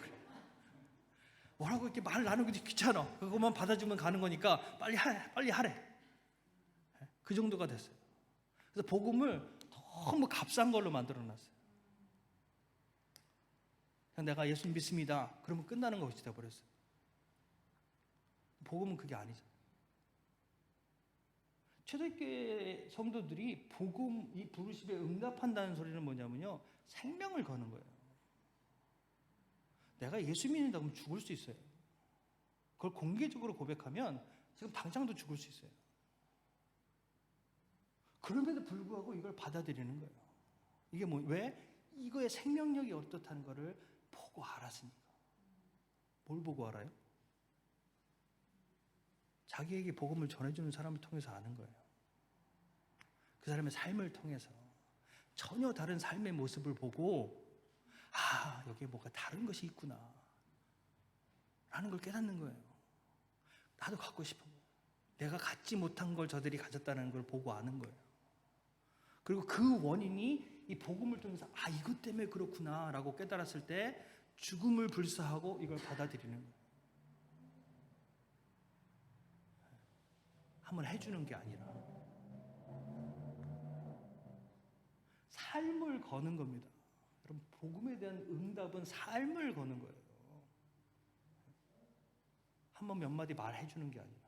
뭐라고 이렇게 말 나누기도 귀찮아. 그것만 받아주면 가는 거니까 빨리 하래. 그 정도가 됐어요. 그래서 복음을 너무 값싼 걸로 만들어놨어요. 그냥 내가 예수 믿습니다. 그러면 끝나는 것이 되어버렸어요. 복음은 그게 아니죠. 초대교회 성도들이 복음, 이 부르심에 응답한다는 소리는 뭐냐면요, 생명을 거는 거예요. 내가 예수 믿는다고 하면 죽을 수 있어요. 그걸 공개적으로 고백하면 지금 당장도 죽을 수 있어요. 그럼에도 불구하고 이걸 받아들이는 거예요. 이게 왜? 이거의 생명력이 어떻다는 거를 보고 알았으니까. 뭘 보고 알아요? 자기에게 복음을 전해주는 사람을 통해서 아는 거예요. 그 사람의 삶을 통해서 전혀 다른 삶의 모습을 보고, 여기에 뭐가 다른 것이 있구나 라는 걸 깨닫는 거예요. 나도 갖고 싶은 거예요. 내가 갖지 못한 걸 저들이 가졌다는 걸 보고 아는 거예요. 그리고 그 원인이 이 복음을 통해서 이것 때문에 그렇구나 라고 깨달았을 때 죽음을 불사하고 이걸 받아들이는 거예요. 한번 해주는 게 아니라 삶을 거는 겁니다. 여러분, 복음에 대한 응답은 삶을 거는 거예요. 한번 몇 마디 말해주는 게 아니라.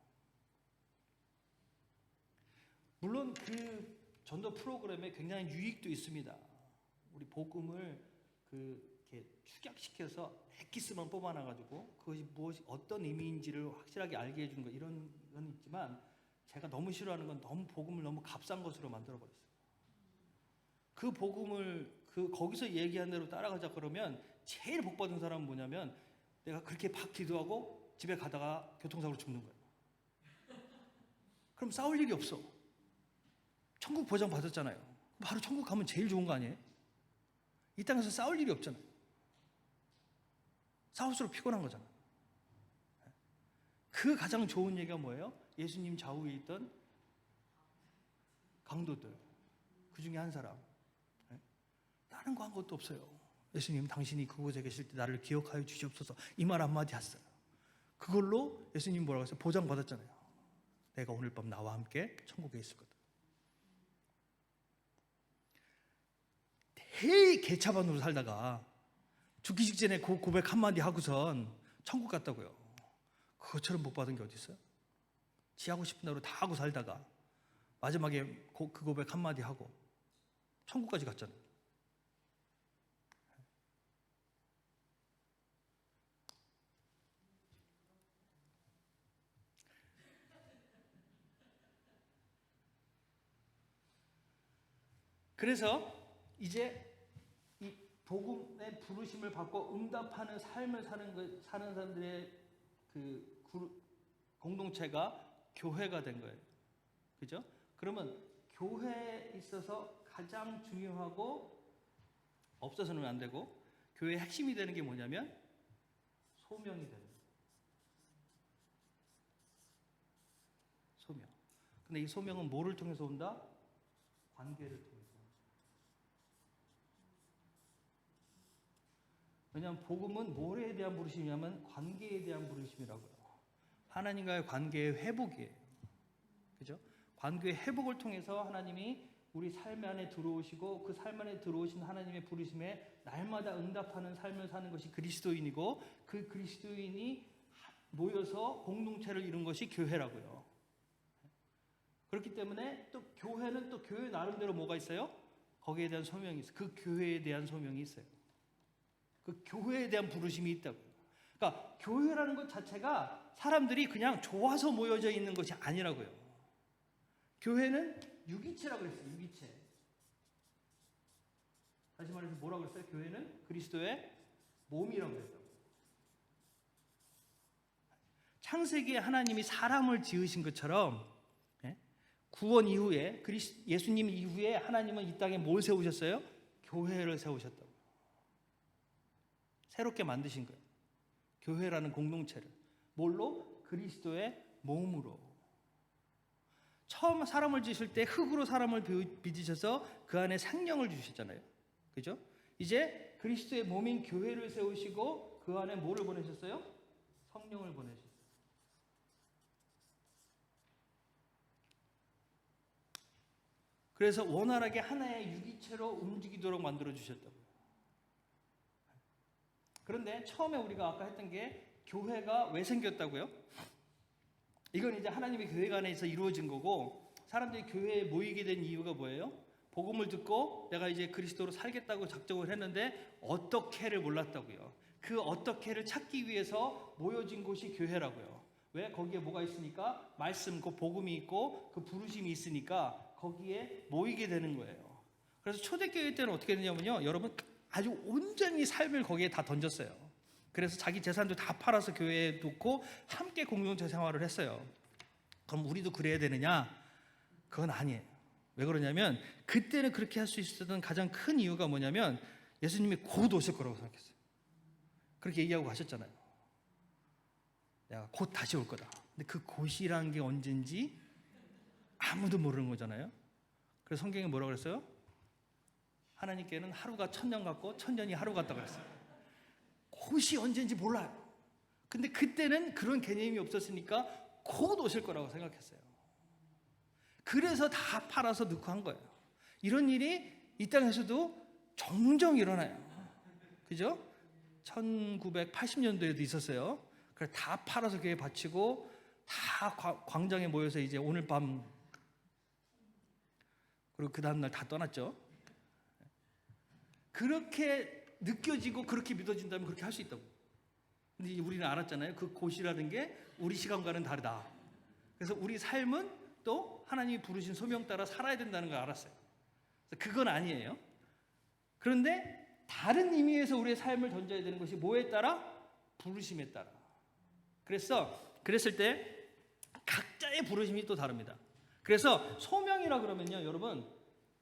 물론 그 전도 프로그램에 굉장히 유익도 있습니다. 우리 복음을 이렇게 축약시켜서 엑기스만 뽑아놔가지고 그것이 무엇이 어떤 의미인지를 확실하게 알게 해주는 거, 이런 건 있지만, 제가 너무 싫어하는 건 너무 복음을 너무 값싼 것으로 만들어버렸어요. 그 복음을 거기서 얘기한 대로 따라가자 그러면 제일 복받은 사람은 뭐냐면, 내가 그렇게 막 기도하고 집에 가다가 교통사고로 죽는 거예요. 그럼 싸울 일이 없어. 천국 보장 받았잖아요. 바로 천국 가면 제일 좋은 거 아니에요? 이 땅에서 싸울 일이 없잖아요. 싸울수록 피곤한 거잖아요. 그 가장 좋은 얘기가 뭐예요? 예수님 좌우에 있던 강도들, 그 중에 한 사람, 다른 거 한 것도 없어요. 예수님, 당신이 그곳에 계실 때 나를 기억하여 주시옵소서, 이 말 한마디 했어요. 그걸로 예수님 뭐라고 했어요? 보장받았잖아요. 내가 오늘 밤 나와 함께 천국에 있을 거다. 대이 개차반으로 살다가 죽기 직전에 그 고백 한마디 하고선 천국 갔다고요. 그것처럼 복 받은 게 어디 있어요? 지 하고 싶은 대로 다 하고 살다가 마지막에 그 고백 한마디 하고 천국까지 갔잖아요. 그래서 이제 이 복음의 부르심을 받고 응답하는 삶을 사는 사람들의 공동체가 교회가 된 거예요. 그죠? 그러면 교회에 있어서 가장 중요하고 없어서는 안 되고 교회의 핵심이 되는 게 뭐냐면 소명이 되는 거예요. 소명. 근데 이 소명은 뭐를 통해서 온다? 관계를 통해서. 왜냐하면 복음은 뭐에 대한 부르심이냐면 관계에 대한 부르심이라고요. 하나님과의 관계의 회복이에요. 그죠? 관계의 회복을 통해서 하나님이 우리 삶 안에 들어오시고 그 삶 안에 들어오신 하나님의 부르심에 날마다 응답하는 삶을 사는 것이 그리스도인이고, 그 그리스도인이 모여서 공동체를 이룬 것이 교회라고요. 그렇기 때문에 또 교회는 또 교회 나름대로 뭐가 있어요? 거기에 대한 소명이 있어요. 그 교회에 대한 소명이 있어요. 그 교회에 대한 부르심이 있다고요. 그러니까 교회라는 것 자체가 사람들이 그냥 좋아서 모여져 있는 것이 아니라고요. 교회는 유기체라고 그랬어요. 유기체. 다시 말해서 뭐라고 그랬어요? 교회는 그리스도의 몸이라고 그랬다고. 창세기에 하나님이 사람을 지으신 것처럼 구원 이후에 예수님 이후에 하나님은 이 땅에 뭘 세우셨어요? 교회를 세우셨다고. 새롭게 만드신 거예요. 교회라는 공동체를. 뭘로? 그리스도의 몸으로. 처음 사람을 지으실 때 흙으로 사람을 빚으셔서 그 안에 생명을 주셨잖아요. 그죠? 이제 그리스도의 몸인 교회를 세우시고 그 안에 뭐를 보내셨어요? 성령을 보내셨어요. 그래서 원활하게 하나의 유기체로 움직이도록 만들어 주셨다고요. 그런데 처음에 우리가 아까 했던 게 교회가 왜 생겼다고요? 이건 이제 하나님의 교회가 안에서 이루어진 거고, 사람들이 교회에 모이게 된 이유가 뭐예요? 복음을 듣고 내가 이제 그리스도로 살겠다고 작정을 했는데 어떻게를 몰랐다고요. 그 어떻게를 찾기 위해서 모여진 곳이 교회라고요. 왜? 거기에 뭐가 있으니까? 말씀, 그 복음이 있고 그 부르심이 있으니까 거기에 모이게 되는 거예요. 그래서 초대교회 때는 어떻게 되냐면요, 여러분 아주 온전히 삶을 거기에 다 던졌어요. 그래서 자기 재산도 다 팔아서 교회에 놓고 함께 공동체 생활을 했어요. 그럼 우리도 그래야 되느냐? 그건 아니에요. 왜 그러냐면 그때는 그렇게 할 수 있었던 가장 큰 이유가 뭐냐면 예수님이 곧 오실 거라고 생각했어요. 그렇게 얘기하고 가셨잖아요. 내가 곧 다시 올 거다. 근데 그 곧이라는 게 언젠지 아무도 모르는 거잖아요. 그래서 성경에 뭐라고 그랬어요? 하나님께는 하루가 천년 같고 천년이 하루 같다고 그랬어요. 곧이 언젠지 몰라요. 근데 그때는 그런 개념이 없었으니까 곧 오실 거라고 생각했어요. 그래서 다 팔아서 넣고 한 거예요. 이런 일이 이 땅에서도 종종 일어나요. 그죠? 1980년도에도 있었어요. 그래서 다 팔아서 교회에 바치고 다 광장에 모여서 이제 오늘 밤, 그리고 그 다음날 다 떠났죠. 그렇게 느껴지고 그렇게 믿어진다면 그렇게 할 수 있다고. 근데 이제 우리는 알았잖아요. 그 곳이라는 게 우리 시간과는 다르다. 그래서 우리 삶은 또 하나님이 부르신 소명 따라 살아야 된다는 걸 알았어요. 그건 아니에요. 그런데 다른 의미에서 우리의 삶을 던져야 되는 것이 뭐에 따라? 부르심에 따라. 그랬을 때 각자의 부르심이 또 다릅니다. 그래서 소명이라 그러면요, 여러분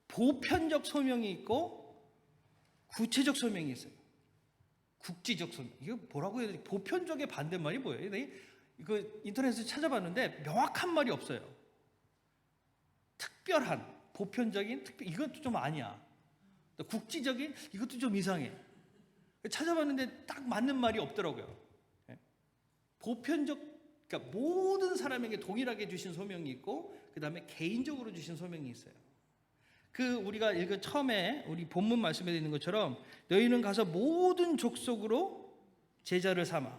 보편적 소명이 있고 구체적 소명이 있어요. 국지적 소명. 이거 뭐라고 해야 되지? 보편적의 반대말이 뭐예요? 이거 인터넷에서 찾아봤는데 명확한 말이 없어요. 특별한, 보편적인, 이것도 좀 아니야. 국지적인, 이것도 좀 이상해. 찾아봤는데 딱 맞는 말이 없더라고요. 보편적, 그러니까 모든 사람에게 동일하게 주신 소명이 있고, 그 다음에 개인적으로 주신 소명이 있어요. 우리가 읽은 처음에 우리 본문 말씀에 있는 것처럼 너희는 가서 모든 족속으로 제자를 삼아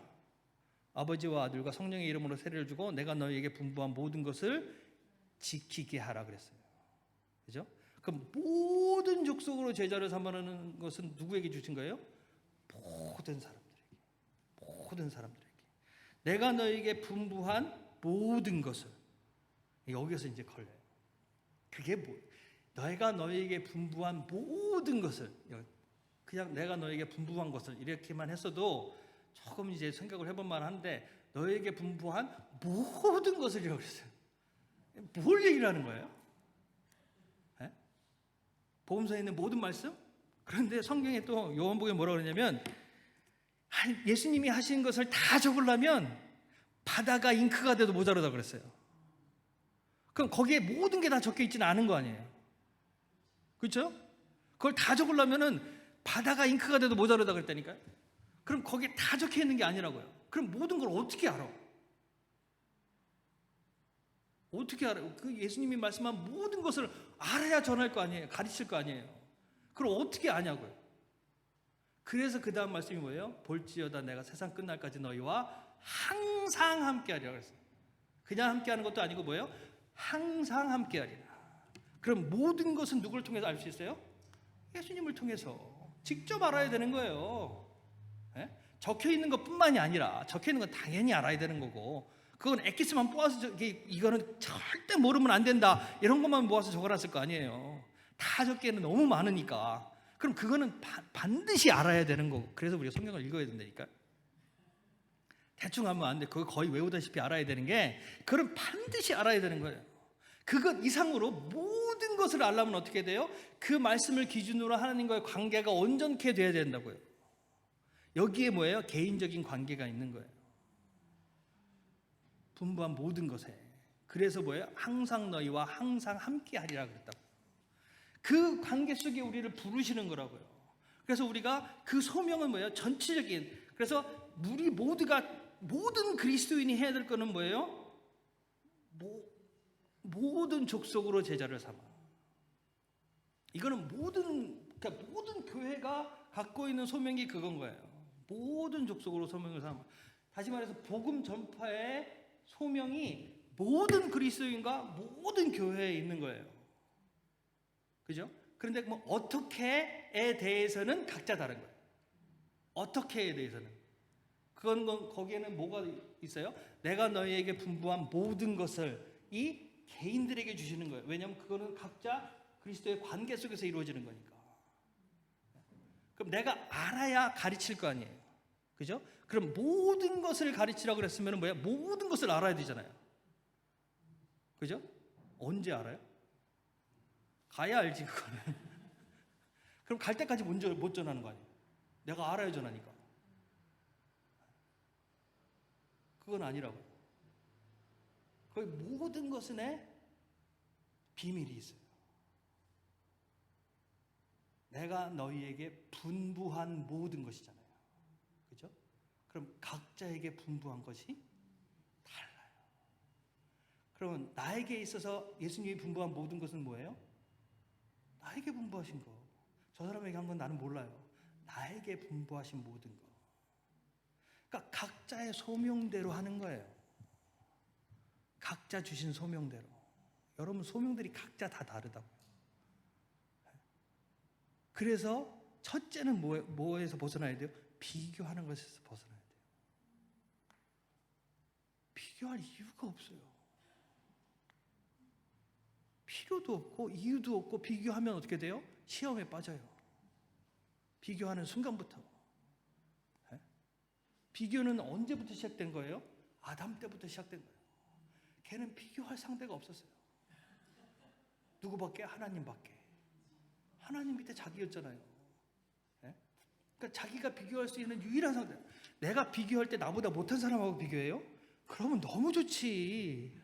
아버지와 아들과 성령의 이름으로 세례를 주고 내가 너희에게 분부한 모든 것을 지키게 하라 그랬어요. 그죠? 그럼 모든 족속으로 제자를 삼으라는 것은 누구에게 주신 거예요? 모든 사람들에게. 내가 너희에게 분부한 모든 것을. 여기서 이제 걸려요. 그게 뭐예요? 내가 너희에게 분부한 모든 것을, 그냥 내가 너희에게 분부한 것을 이렇게만 했어도 조금 이제 생각을 해볼 만한데, 너희에게 분부한 모든 것을이라고 그랬어요. 뭘 얘기를 하는 거예요? 복음서에 있는 모든 말씀? 그런데 성경에 또 요한복음에 뭐라고 그러냐면 예수님이 하신 것을 다 적으려면 바다가 잉크가 돼도 모자라다고 그랬어요. 그럼 거기에 모든 게 다 적혀 있지는 않은 거 아니에요. 그렇죠? 그걸 다 적으려면은 바다가 잉크가 돼도 모자라다 그랬다니까요. 그럼 거기에 다 적혀 있는 게 아니라고요. 그럼 모든 걸 어떻게 알아? 어떻게 알아요? 그 예수님이 말씀한 모든 것을 알아야 전할 거 아니에요. 가르칠 거 아니에요. 그걸 어떻게 아냐고요. 그래서 그 다음 말씀이 뭐예요? 볼지어다 내가 세상 끝날까지 너희와 항상 함께하리라 그랬어요. 그냥 함께하는 것도 아니고 뭐예요? 항상 함께하리라. 그럼 모든 것은 누구를 통해서 알 수 있어요? 예수님을 통해서 직접 알아야 되는 거예요. 예? 적혀 있는 것뿐만이 아니라 적혀 있는 건 당연히 알아야 되는 거고, 그건 엑기스만 뽑아서 이거는 절대 모르면 안 된다 이런 것만 모아서 적어놨을 거 아니에요. 다 적기에는 너무 많으니까. 그럼 그거는 반드시 알아야 되는 거고, 그래서 우리가 성경을 읽어야 된다니까. 대충 하면 안 돼. 그거 거의 외우다시피 알아야 되는 게, 그건 반드시 알아야 되는 거예요. 그것 이상으로 모든 것을 알려면 어떻게 돼요? 그 말씀을 기준으로 하나님과의 관계가 온전케 돼야 된다고요. 여기에 뭐예요? 개인적인 관계가 있는 거예요. 분부한 모든 것에. 그래서 뭐예요? 항상 너희와 항상 함께하리라 그랬다고. 그 관계 속에 우리를 부르시는 거라고요. 그래서 우리가 그 소명은 뭐예요? 전체적인. 그래서 우리 모두가, 모든 그리스도인이 해야 될 거는 뭐예요? 모든 족속으로 제자를 삼아. 이거는 그러니까 모든 교회가 갖고 있는 소명이 그건 거예요. 모든 족속으로 소명을 삼아. 다시 말해서 복음 전파의 소명이 모든 그리스도인과 모든 교회에 있는 거예요. 그죠? 그런데 뭐 어떻게에 대해서는 각자 다른 거예요. 어떻게에 대해서는. 그건 거기에는 뭐가 있어요? 내가 너희에게 분부한 모든 것을 이 개인들에게 주시는 거예요. 왜냐하면 그거는 각자 그리스도의 관계 속에서 이루어지는 거니까. 그럼 내가 알아야 가르칠 거 아니에요. 그죠? 그럼 모든 것을 가르치라고 그랬으면 뭐야? 모든 것을 알아야 되잖아요. 그죠? 언제 알아요? 가야 알지 그거는. 그럼 갈 때까지 못 전하는 거 아니에요? 내가 알아야 전하니까. 그건 아니라고. 거의 모든 것에 비밀이 있어요. 내가 너희에게 분부한 모든 것이잖아요. 그죠? 그럼 각자에게 분부한 것이 달라요. 그러면 나에게 있어서 예수님이 분부한 모든 것은 뭐예요? 나에게 분부하신 거. 저 사람에게 한 건 나는 몰라요. 나에게 분부하신 모든 거. 그러니까 각자의 소명대로 하는 거예요. 각자 주신 소명대로. 여러분 소명들이 각자 다 다르다고요. 그래서 첫째는 뭐에서 벗어나야 돼요? 비교하는 것에서 벗어나야 돼요. 비교할 이유가 없어요. 필요도 없고 이유도 없고. 비교하면 어떻게 돼요? 시험에 빠져요. 비교하는 순간부터. 비교는 언제부터 시작된 거예요? 아담 때부터 시작된 거예요. 걔는 비교할 상대가 없었어요. 누구밖에? 하나님밖에. 하나님 밑에 자기였잖아요. 그러니까 자기가 비교할 수 있는 유일한 상대. 내가 비교할 때 나보다 못한 사람하고 비교해요? 그러면 너무 좋지.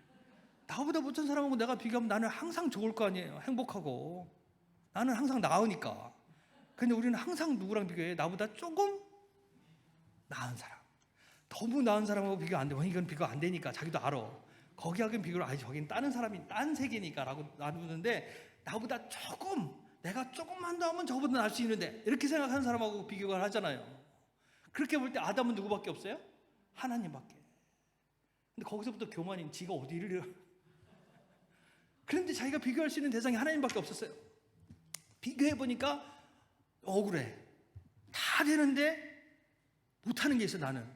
나보다 못한 사람하고 내가 비교하면 나는 항상 좋을 거 아니에요. 행복하고. 나는 항상 나으니까. 근데 우리는 항상 누구랑 비교해? 나보다 조금 나은 사람. 너무 나은 사람하고 비교 안 돼. 이건 비교 안 되니까 자기도 알아. 거기하고는 비교를, 저긴 다른 사람이 딴 세계니까 라고 놔두는데, 나보다 내가 조금만 더 하면 저보다 나을 수 있는데, 이렇게 생각하는 사람하고 비교를 하잖아요. 그렇게 볼 때 아담은 누구밖에 없어요? 하나님밖에. 근데 거기서부터 교만인 지가 어디를 그런데 자기가 비교할 수 있는 대상이 하나님밖에 없었어요. 비교해보니까 억울해. 다 되는데 못하는 게 있어. 나는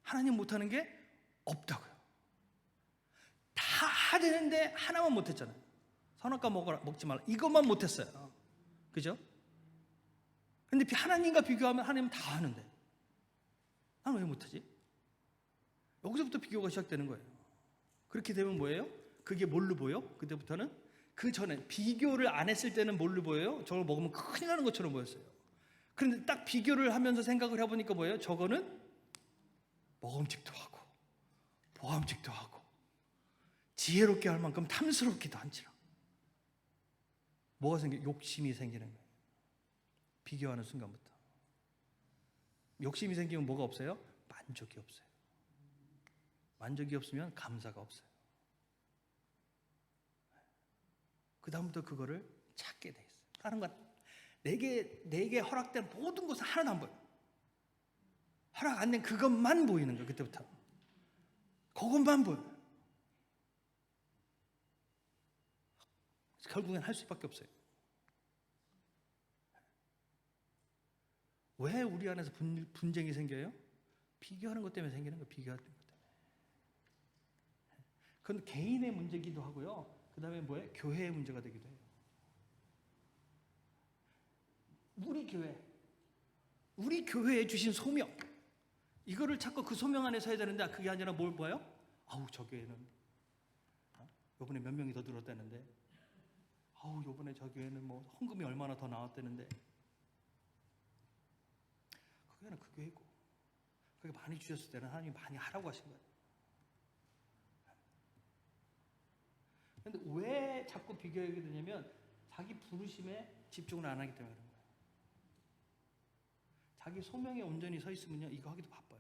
하나님 못하는 게 없다고요. 다 되는데 하나만 못했잖아요. 선악과 먹지 말라. 이것만 못했어요. 그죠? 근데 하나님과 비교하면 하나님은 다 하는데 나는 왜 못하지? 여기서부터 비교가 시작되는 거예요. 그렇게 되면 뭐예요? 그게 뭘로 보여? 그때부터는? 그 전에 비교를 안 했을 때는 뭘로 보여요? 저걸 먹으면 큰일 나는 것처럼 보였어요. 그런데 딱 비교를 하면서 생각을 해보니까 뭐예요? 저거는 먹음직도 하고 보암직도 하고 지혜롭게 할 만큼 탐스럽기도 한지라. 뭐가 욕심이 생기는 거예요. 비교하는 순간부터. 욕심이 생기면 뭐가 없어요? 만족이 없어요. 만족이 없으면 감사가 없어요. 그 다음부터 그거를 찾게 돼 있어요. 다른 건 내게 허락된 모든 것은 하나도 안 보여. 허락 안 된 그것만 보이는 거예요. 그때부터 그것만 보여. 결국엔 할 수밖에 없어요. 왜 우리 안에서 분쟁이 생겨요? 비교하는 것 때문에 생기는 거예요. 비교하는 것 때문에. 그건 개인의 문제기도 하고요. 그 다음에 뭐예요? 교회의 문제가 되기도 해요. 우리 교회에 주신 소명, 이거를 찾고 그 소명 안에 서야 되는데 그게 아니라 뭘 봐요? 아우, 저 교회는 요번에 몇 명이 더 들었다는데, 아우, 요번에 저 교회는 뭐 헌금이 얼마나 더 나왔다는데. 그 교회는 그 교회고, 그게 많이 주셨을 때는 하나님이 많이 하라고 하신 거예요. 근데 왜 자꾸 비교하게 되냐면 자기 부르심에 집중을 안 하기 때문에 그런 거예요. 자기 소명에 온전히 서 있으면요, 이거 하기도 바빠요.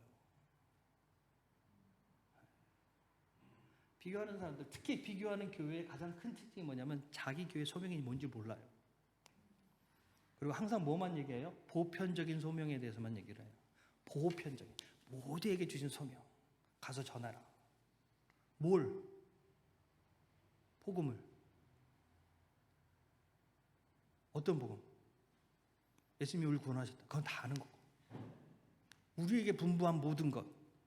비교하는 사람들, 특히 비교하는 교회의 가장 큰 특징이 뭐냐면 자기 교회 소명이 뭔지 몰라요. 그리고 항상 뭐만 얘기해요? 보편적인 소명에 대해서만 얘기를 해요. 보편적인, 모두에게 주신 소명, 가서 전하라. 뭘? 복음을. 어떤 복음? 예수님이 우리를 구원하셨다. 그건 다 아는 거고. 우리에게 분부한 모든 것,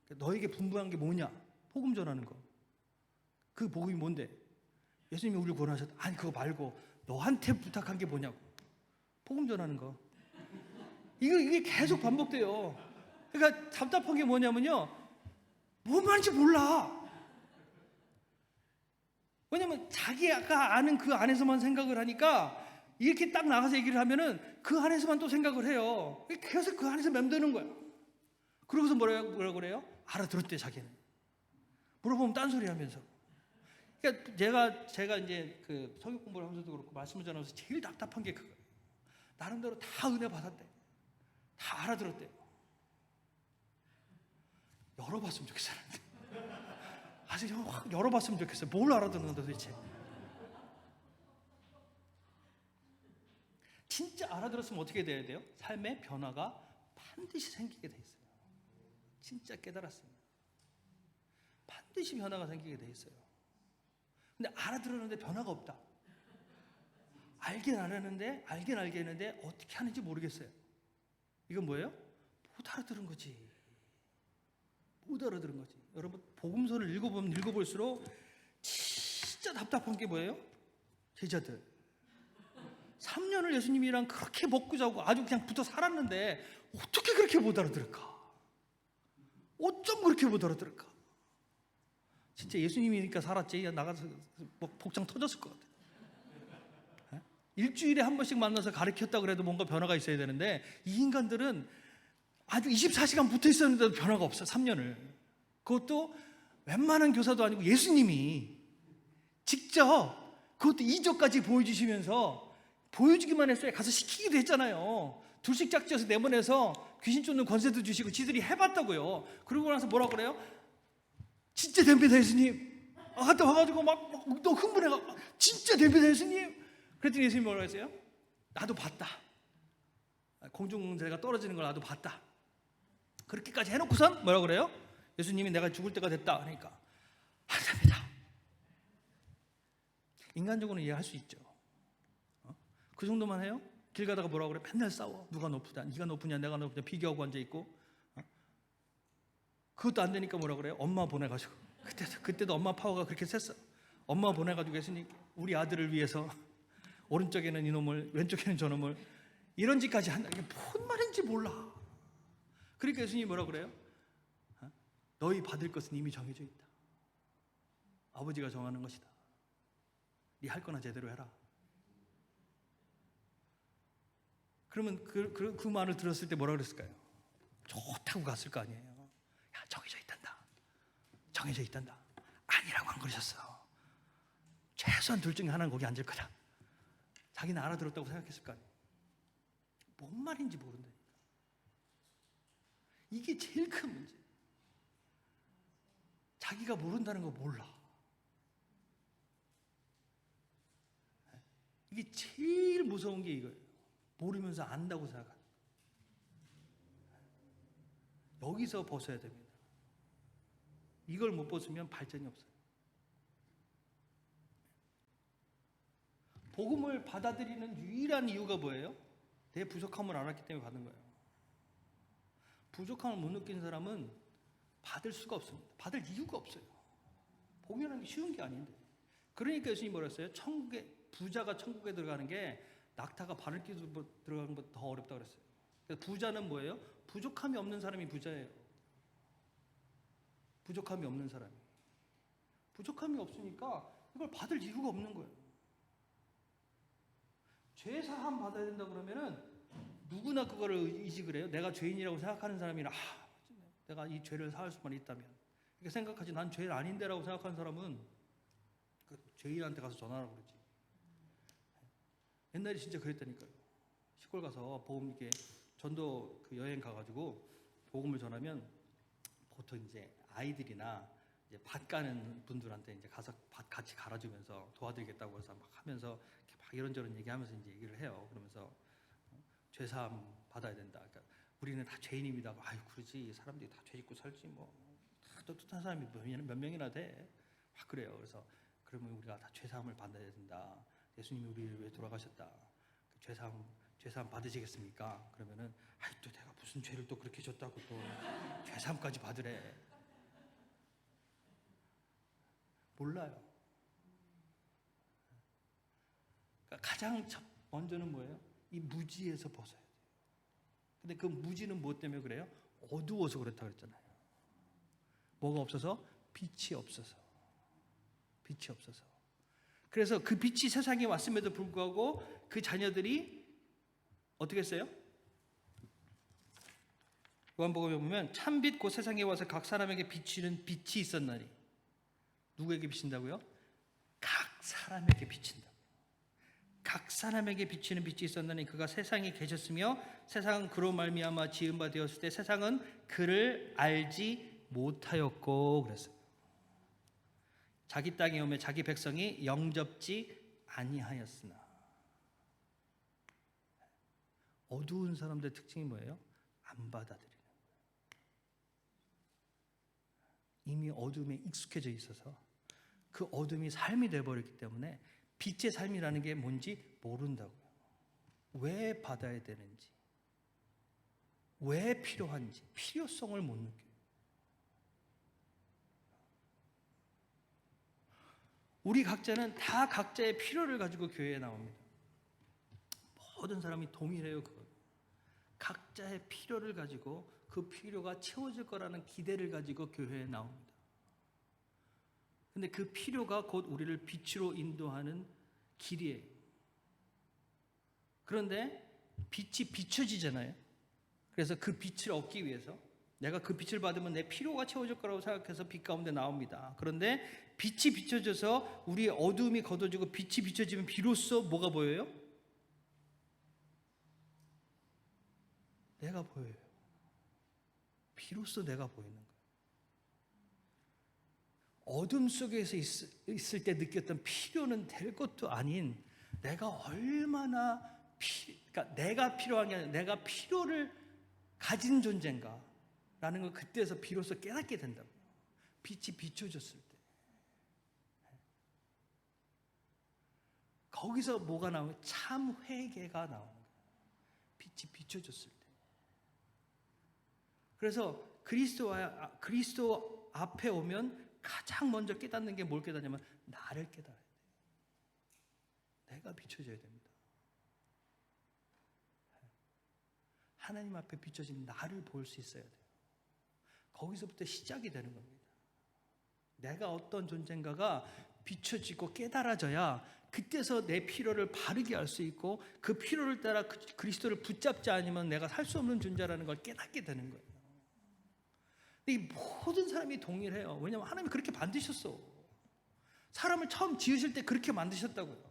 너에게 분부한 게 뭐냐? 복음 전하는 거. 그 복음이 뭔데? 예수님이 우리를 구원하셨다. 아니, 그거 말고 너한테 부탁한 게 뭐냐고. 복음 전하는 거. 이게 계속 반복돼요. 그러니까 답답한 게 뭐냐면요, 뭔 말인지 몰라. 왜냐면 자기가 아는 그 안에서만 생각을 하니까 이렇게 딱 나가서 얘기를 하면은 그 안에서만 또 생각을 해요. 계속 그 안에서 맴도는 거야. 그러고서 뭐라고 그래요? 알아들었대, 자기는. 물어보면 딴소리 하면서. 그러니까 제가 이제 그 성경 공부를 하면서도 그렇고 말씀을 전하면서 제일 답답한 게 그거예요. 나름대로 다 은혜 받았대. 다 알아들었대. 열어봤으면 좋겠어요. 아직 확 열어봤으면 좋겠어요. 뭘 알아듣는 건데 도대체. 진짜 알아들었으면 어떻게 돼야 돼요? 삶의 변화가 반드시 생기게 돼 있어요. 진짜 깨달았습니다. 반드시 변화가 생기게 돼 있어요. 근데 알아들었는데 변화가 없다. 알긴 알았는데, 알긴 알겠는데 어떻게 하는지 모르겠어요. 이건 뭐예요? 못 알아들은 거지. 못 알아들은 거지. 여러분, 복음서를 읽어보면 읽어볼수록 진짜 답답한 게 뭐예요? 제자들 3년을 예수님이랑 그렇게 먹고 자고 아주 그냥 붙어 살았는데 어떻게 그렇게 못 알아들을까? 어쩜 그렇게 못 알아들을까? 진짜 예수님이니까 살았지. 나가서 복장 터졌을 것 같아. 일주일에 한 번씩 만나서 가르쳤다 그래도 뭔가 변화가 있어야 되는데 이 인간들은 아주 24시간 붙어 있었는데도 변화가 없어. 3년을. 그것도 웬만한 교사도 아니고 예수님이 직접 그것도 이적까지 보여주시면서 보여주기만 했어요. 가서 시키기도 했잖아요. 둘씩 짝지어서 내보내서 귀신 쫓는 권세도 주시고 지들이 해봤다고요. 그러고 나서 뭐라 그래요? 진짜 됩니다, 예수님. 갔다 와가지고 막 또 흥분해가 진짜 됩니다, 예수님. 그랬더니 예수님이 뭐라고 했어요? 나도 봤다. 공중제가 떨어지는 걸 나도 봤다. 그렇게까지 해놓고선 뭐라고 그래요? 예수님이 내가 죽을 때가 됐다. 그러니까 안 됩니다. 인간적으로는 이해할 수 있죠. 그 정도만 해요? 길 가다가 뭐라고 그래? 맨날 싸워. 누가 높으냐? 네가 높으냐? 내가 높으냐? 비교하고 앉아있고. 그것도 안 되니까 뭐라고 그래요? 엄마 보내가지고. 그때도 엄마 파워가 그렇게 셌어. 엄마 보내가지고 예수님, 우리 아들을 위해서 오른쪽에는 이놈을, 왼쪽에는 저놈을, 이런 짓까지 한다. 이게 뭔 말인지 몰라. 그러니까 예수님이 뭐라고 그래요? 너희 받을 것은 이미 정해져 있다. 아버지가 정하는 것이다. 네 할 거나 제대로 해라. 그러면 그 말을 들었을 때 뭐라 그랬을까요? 좋다고 갔을 거 아니에요. 야, 정해져 있단다. 정해져 있단다. 아니라고 안 그러셨어. 최소한 둘 중에 하나는 거기 앉을 거다. 자기는 알아들었다고 생각했을 거 아니에요. 뭔 말인지 모른다니까. 이게 제일 큰 문제. 자기가 모른다는 거 몰라. 이게 제일 무서운 게 이거예요. 모르면서 안다고 생각하는. 여기서 벗어야 됩니다. 이걸 못 벗으면 발전이 없어요. 복음을 받아들이는 유일한 이유가 뭐예요? 내 부족함을 알았기 때문에 받는 거예요. 부족함을 못 느끼는 사람은 받을 수가 없습니다. 받을 이유가 없어요. 복음이라는 게 쉬운 게 아닌데. 그러니까 예수님이 뭐라 했어요? 부자가 천국에 들어가는 게 낙타가 바늘 끼고 들어가는 것보다 더 어렵다고 그랬어요. 그래서 부자는 뭐예요? 부족함이 없는 사람이 부자예요. 부족함이 없는 사람이. 부족함이 없으니까 이걸 받을 이유가 없는 거예요. 죄 사함 받아야 된다 그러면은 누구나 그거를 의식을 해요. 내가 죄인이라고 생각하는 사람이라 내가 이 죄를 사할 수만 있다면 이렇게 생각하지. 난 죄인 아닌데라고 생각하는 사람은 그 죄인한테 가서 전화하라고 그러지. 옛날에 진짜 그랬다니까요. 시골 가서 복음 이게 전도 그 여행 가가지고 복음을 전하면 보통 이제 아이들이나 이제 밭 가는 분들한테 이제 가서 밭 같이 갈아주면서 도와드리겠다고 해서 막 하면서 이렇게 막 이런저런 얘기하면서 이제 얘기를 해요. 그러면서 죄사함 받아야 된다. 그러니까 우리는 다 죄인입니다. 아유 그러지. 사람들이 다 죄 짓고 살지 뭐. 다 떳떳한 사람이 몇 명이나 돼. 막 그래요. 그래서 그러면 우리가 다 죄사함을 받아야 된다. 예수님이 우리를 왜 돌아가셨다. 죄사함 받으시겠습니까? 그러면은 아이 또 내가 무슨 죄를 또 그렇게 졌다고 또 죄사함까지 받으래. 몰라요. 그러니까 가장 먼저는 뭐예요? 이 무지에서 벗어야 돼요. 근데 그 무지는 무엇 때문에 그래요? 어두워서 그렇다고 그랬잖아요. 뭐가 없어서? 빛이 없어서. 빛이 없어서. 그래서 그 빛이 세상에 왔음에도 불구하고 그 자녀들이 어떻게 했어요? 요한복음에 보면 참빛 곧 세상에 와서 각 사람에게 비치는 빛이 있었나니. 누구에게 비친다고요? 각 사람에게 비친다. 각 사람에게 비치는 빛이 있었나니 그가 세상에 계셨으며 세상은 그로 말미암아 지은 바 되었을 때 세상은 그를 알지 못하였고 그랬어요. 자기 땅에 오매 자기 백성이 영접지 아니하였으나. 어두운 사람들의 특징이 뭐예요? 안 받아들이는 거예요. 이미 어둠에 익숙해져 있어서 그 어둠이 삶이 되어버렸기 때문에 빛의 삶이라는 게 뭔지 모른다고요. 왜 받아야 되는지, 왜 필요한지 필요성을 못 느껴요. 우리 각자는 다 각자의 필요를 가지고 교회에 나옵니다. 모든 사람이 동일해요. 그거. 각자의 필요를 가지고 그 필요가 채워질 거라는 기대를 가지고 교회에 나옵니다. 근데 그 필요가 곧 우리를 빛으로 인도하는 길이에요. 그런데 빛이 비춰지잖아요. 그래서 그 빛을 얻기 위해서 내가 그 빛을 받으면 내 필요가 채워질 거라고 생각해서 빛 가운데 나옵니다. 그런데 빛이 비춰져서 우리의 어두움이 걷어지고 빛이 비춰지면 비로소 뭐가 보여요? 내가 보여요. 비로소 내가 보이는 거예요. 어둠 속에서 있을 때 느꼈던 필요는 될 것도 아닌 내가 얼마나 그러니까 내가 필요한 게 아니라 내가 필요를 가진 존재인가 라는 걸 그때서 비로소 깨닫게 된다고요. 빛이 비춰졌을 때. 거기서 뭐가 나오면 참 회개가 나오는 거예요. 빛이 비춰졌을 때. 그래서 그리스도 앞에 오면 가장 먼저 깨닫는 게 뭘 깨닫냐면 나를 깨달아야 돼요. 내가 비춰져야 됩니다. 하나님 앞에 비춰진 나를 볼 수 있어야 돼요. 거기서부터 시작이 되는 겁니다. 내가 어떤 존재인가가 비춰지고 깨달아져야 그때서 내 필요를 바르게 알 수 있고 그 필요를 따라 그리스도를 붙잡지 않으면 내가 살 수 없는 존재라는 걸 깨닫게 되는 거예요. 이 모든 사람이 동일해요. 왜냐하면 하나님이 그렇게 만드셨어. 사람을 처음 지으실 때 그렇게 만드셨다고요.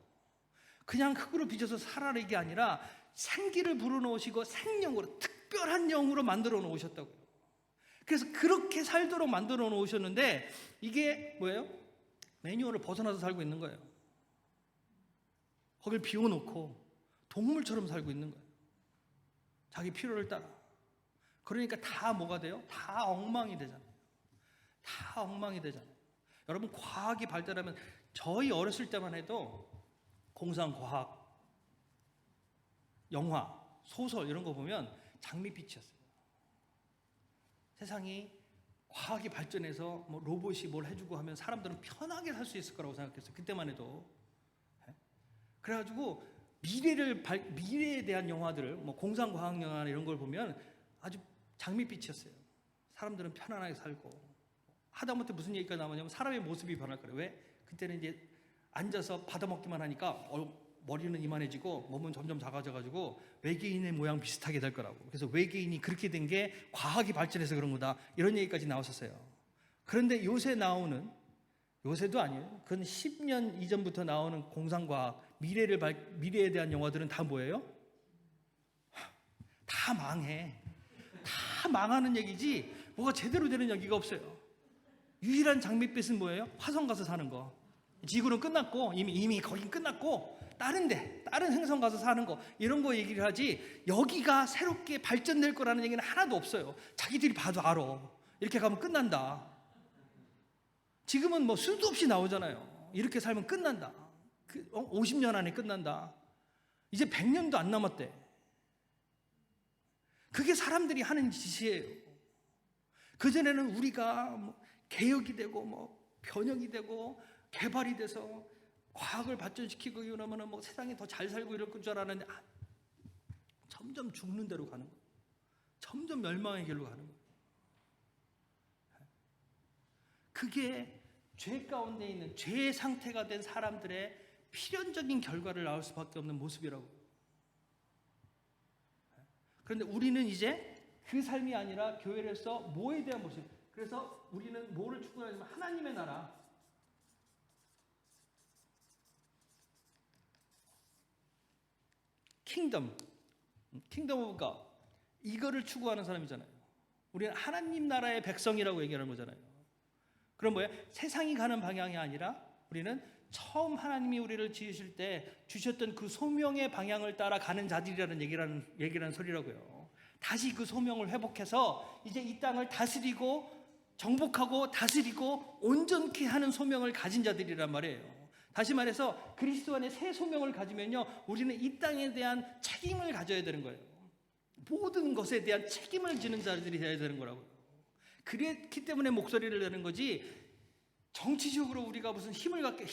그냥 흙으로 빚어서 살아라 이게 아니라 생기를 불어넣으시고 생명으로 특별한 영으로 만들어 놓으셨다고요. 그래서 그렇게 살도록 만들어 놓으셨는데 이게 뭐예요? 매뉴얼을 벗어나서 살고 있는 거예요. 거길 비워놓고 동물처럼 살고 있는 거예요. 자기 필요를 따라. 그러니까 다 뭐가 돼요? 다 엉망이 되잖아요. 다 엉망이 되잖아요. 여러분, 과학이 발달하면, 저희 어렸을 때만 해도 공상과학, 영화, 소설 이런 거 보면 장밋빛이었어요. 세상이 과학이 발전해서 뭐 로봇이 뭘 해주고 하면 사람들은 편하게 살 수 있을 거라고 생각했어요. 그때만 해도. 그래가지고 미래에 대한 영화들을, 뭐 공상과학 영화 이런 걸 보면 아주 장밋빛이었어요. 사람들은 편안하게 살고, 하다못해 무슨 얘기가 나오냐면 사람의 모습이 변할 거예요. 왜? 그때는 이제 앉아서 받아먹기만 하니까 머리는 이만해지고 몸은 점점 작아져가지고 외계인의 모양 비슷하게 될 거라고. 그래서 외계인이 그렇게 된 게 과학이 발전해서 그런 거다, 이런 얘기까지 나왔었어요. 그런데 요새도 아니에요. 그건 10년 이전부터 나오는 공상과학, 미래에 대한 영화들은 다 뭐예요? 다 망해. 다 망하는 얘기지 뭐가 제대로 되는 얘기가 없어요. 유일한 장밋빛은 뭐예요? 화성 가서 사는 거. 지구는 끝났고, 이미 거긴 끝났고, 다른 행성 가서 사는 거, 이런 거 얘기를 하지, 여기가 새롭게 발전될 거라는 얘기는 하나도 없어요. 자기들이 봐도 알아. 이렇게 가면 끝난다. 지금은 뭐 수도 없이 나오잖아요. 이렇게 살면 끝난다. 50년 안에 끝난다. 이제 100년도 안 남았대. 그게 사람들이 하는 짓이에요. 그전에는 우리가 뭐 개혁이 되고 뭐 변형이 되고 개발이 돼서 과학을 발전시키고 이러면 뭐 세상이 더 잘 살고 이럴 줄 알았는데, 점점 죽는 대로 가는 거예요. 점점 멸망의 길로 가는 거예요. 그게 죄 가운데 있는, 죄의 상태가 된 사람들의 필연적인 결과를 낳을 수밖에 없는 모습이라고. 그런데 우리는 이제 그 삶이 아니라 교회에서 뭐에 대한 모습, 그래서 우리는 뭐를 추구하냐면 하나님의 나라, 킹덤 오브 갓, 이거를 추구하는 사람이잖아요. 우리는 하나님 나라의 백성이라고 얘기하는 거잖아요. 그럼 뭐예요? 세상이 가는 방향이 아니라 우리는 처음 하나님이 우리를 지으실 때 주셨던 그 소명의 방향을 따라 가는 자들이라는 얘기라는 소리라고요. 다시 그 소명을 회복해서 이제 이 땅을 다스리고 정복하고 다스리고 온전케 하는 소명을 가진 자들이란 말이에요. 다시 말해서 그리스도 안에 새 소명을 가지면요, 우리는 이 땅에 대한 책임을 가져야 되는 거예요. 모든 것에 대한 책임을 지는 자들이 되어야 되는 거라고요. 그랬기 때문에 목소리를 내는 거지, 정치적으로 우리가 무슨 힘을 갖게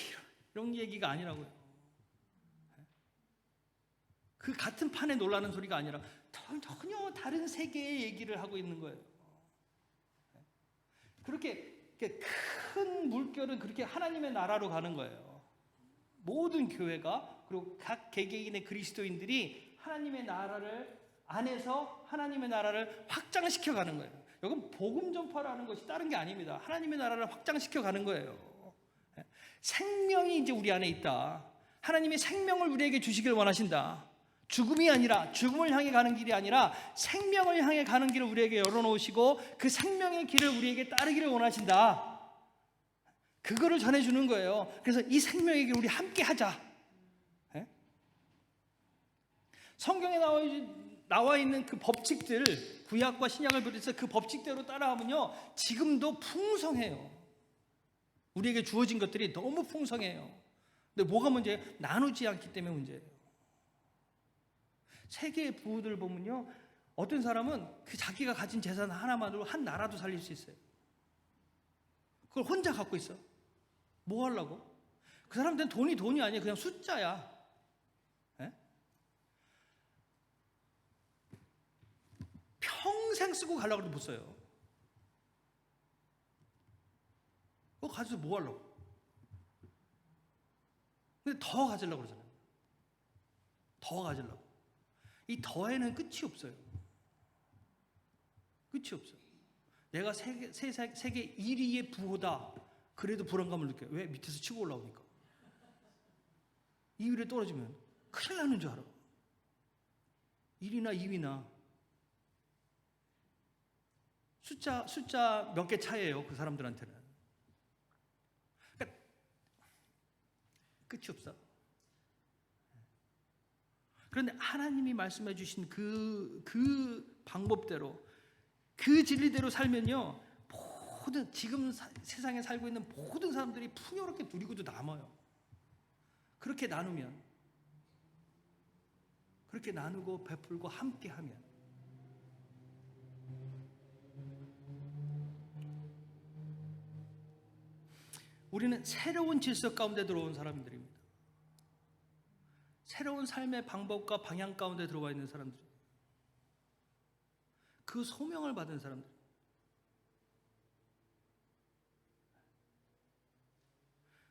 이런 얘기가 아니라고요. 그 같은 판에 놀라는 소리가 아니라 전혀 다른 세계의 얘기를 하고 있는 거예요. 그렇게 큰 물결은 그렇게 하나님의 나라로 가는 거예요. 모든 교회가, 그리고 각 개개인의 그리스도인들이 하나님의 나라를 안에서 하나님의 나라를 확장시켜 가는 거예요. 이건 복음 전파라는 것이 다른 게 아닙니다. 하나님의 나라를 확장시켜 가는 거예요. 생명이 이제 우리 안에 있다. 하나님의 생명을 우리에게 주시길 원하신다. 죽음을 향해 가는 길이 아니라 생명을 향해 가는 길을 우리에게 열어놓으시고 그 생명의 길을 우리에게 따르기를 원하신다. 그거를 전해주는 거예요. 그래서 이 생명의 길 우리 함께 하자. 성경에 나와 있는 그 법칙들, 구약과 신약을 비롯해서 그 법칙대로 따라하면요, 지금도 풍성해요. 우리에게 주어진 것들이 너무 풍성해요. 근데 뭐가 문제예요? 나누지 않기 때문에 문제예요. 세계의 부호들 보면요, 어떤 사람은 그 자기가 가진 재산 하나만으로 한 나라도 살릴 수 있어요. 그걸 혼자 갖고 있어. 뭐 하려고? 그 사람들은 돈이 아니에요. 그냥 숫자야. 에? 평생 쓰고 가려고 해도 못 써요. 그거 가지고 뭐 하려고? 근데 더 가지려고 그러잖아요. 더 가지려고. 이 더에는 끝이 없어요. 끝이 없어요. 내가 세계 1위의 부호다. 그래도 불안감을 느껴요. 왜? 밑에서 치고 올라오니까. 2위에 떨어지면 큰일 나는 줄 알아. 1위나 2위나 숫자 몇 개 차이예요. 그 사람들한테는. 그러니까 끝이 없어. 그런데 하나님이 말씀해 주신 그 방법대로, 그 진리대로 살면요, 모든 지금 세상에 살고 있는 모든 사람들이 풍요롭게 누리고도 남아요. 그렇게 나누면, 그렇게 나누고 베풀고 함께하면. 우리는 새로운 질서 가운데 들어온 사람들입니다. 새로운 삶의 방법과 방향 가운데 들어와 있는 사람들, 그 소명을 받은 사람들.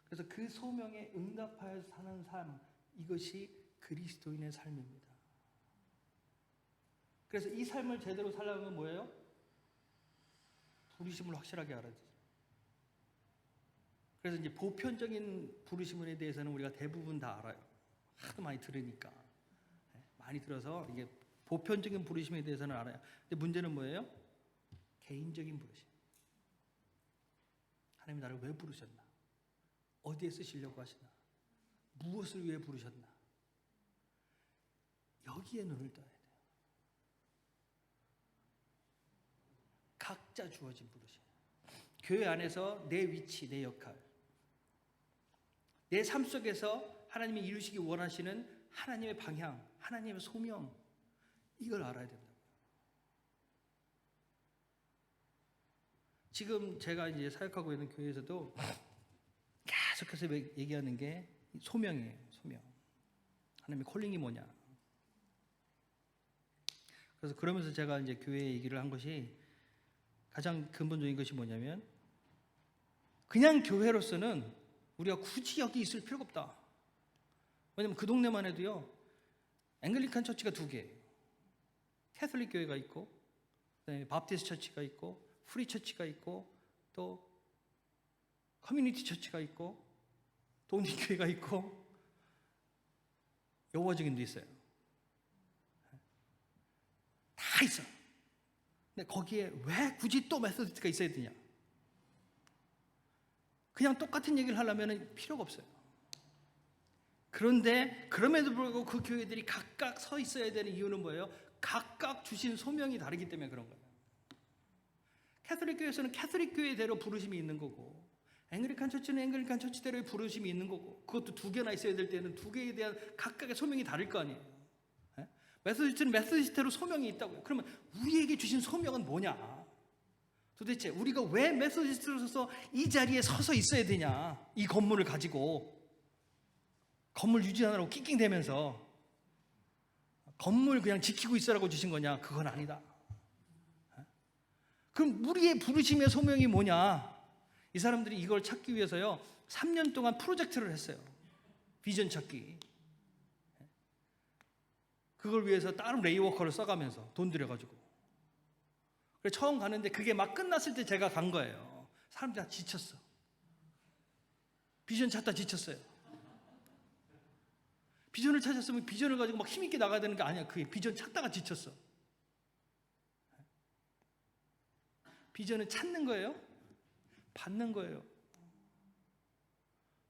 그래서 그 소명에 응답하여 사는 삶, 이것이 그리스도인의 삶입니다. 그래서 이 삶을 제대로 살려면 뭐예요? 부르심을 확실하게 알아야 되죠. 그래서 이제 보편적인 부르심에 대해서는 우리가 대부분 다 알아요. 하도 많이 들으니까. 많이 들어서 이게 보편적인 부르심에 대해서는 알아요. 근데 문제는 뭐예요? 개인적인 부르심. 하나님이 나를 왜 부르셨나? 어디에 쓰시려고 하시나? 무엇을 위해 부르셨나? 여기에 눈을 떠야 돼요. 각자 주어진 부르심. 교회 안에서 내 위치, 내 역할, 내 삶 속에서 하나님이 이루시기 원하시는 하나님의 방향, 하나님의 소명, 이걸 알아야 된다고요. 지금 제가 이제 사역하고 있는 교회에서도 계속해서 얘기하는 게 소명이에요. 소명. 하나님의 콜링이 뭐냐. 그래서 그러면서 제가 이제 교회 얘기를 한 것이, 가장 근본적인 것이 뭐냐면, 그냥 교회로서는 우리가 굳이 여기 있을 필요가 없다. 왜냐면 그 동네만 해도요, 앵글리칸 처치가 2개, 캐톨릭 교회가 있고, 그다음에 바프티스트 처치가 있고, 프리 처치가 있고, 또 커뮤니티 처치가 있고, 독립교회가 있고, 여호와적인도 있어요. 다 있어. 근데 거기에 왜 굳이 또 메소디스트가 있어야 되냐? 그냥 똑같은 얘기를 하려면 필요가 없어요. 그런데 그럼에도 불구하고 그 교회들이 각각 서 있어야 되는 이유는 뭐예요? 각각 주신 소명이 다르기 때문에 그런 거예요. 캐톨릭 교회에서는 캐톨릭 교회대로 부르심이 있는 거고, 앵글리칸 처치는 앵글리칸 처치대로의 부르심이 있는 거고, 그것도 2개나 있어야 될 때는 2개에 대한 각각의 소명이 다를 거 아니에요. 메소디스트는 메소디스트대로 소명이 있다고요. 그러면 우리에게 주신 소명은 뭐냐? 도대체 우리가 왜 메소디스트로서 이 자리에 서서 있어야 되냐? 이 건물을 가지고 건물 유지하느라고 낑낑대면서 건물 그냥 지키고 있으라고 주신 거냐? 그건 아니다. 그럼 우리의 부르심의 소명이 뭐냐? 이 사람들이 이걸 찾기 위해서요, 3년 동안 프로젝트를 했어요. 비전 찾기. 그걸 위해서 다른 레이워커를 써가면서 돈 들여가지고. 그래서 처음 가는데 그게 막 끝났을 때 제가 간 거예요. 사람들이 다 지쳤어. 비전 찾다 지쳤어요. 비전을 찾았으면 비전을 가지고 막 힘있게 나가야 되는 게 아니야. 그게 비전 찾다가 지쳤어. 비전은 찾는 거예요? 받는 거예요.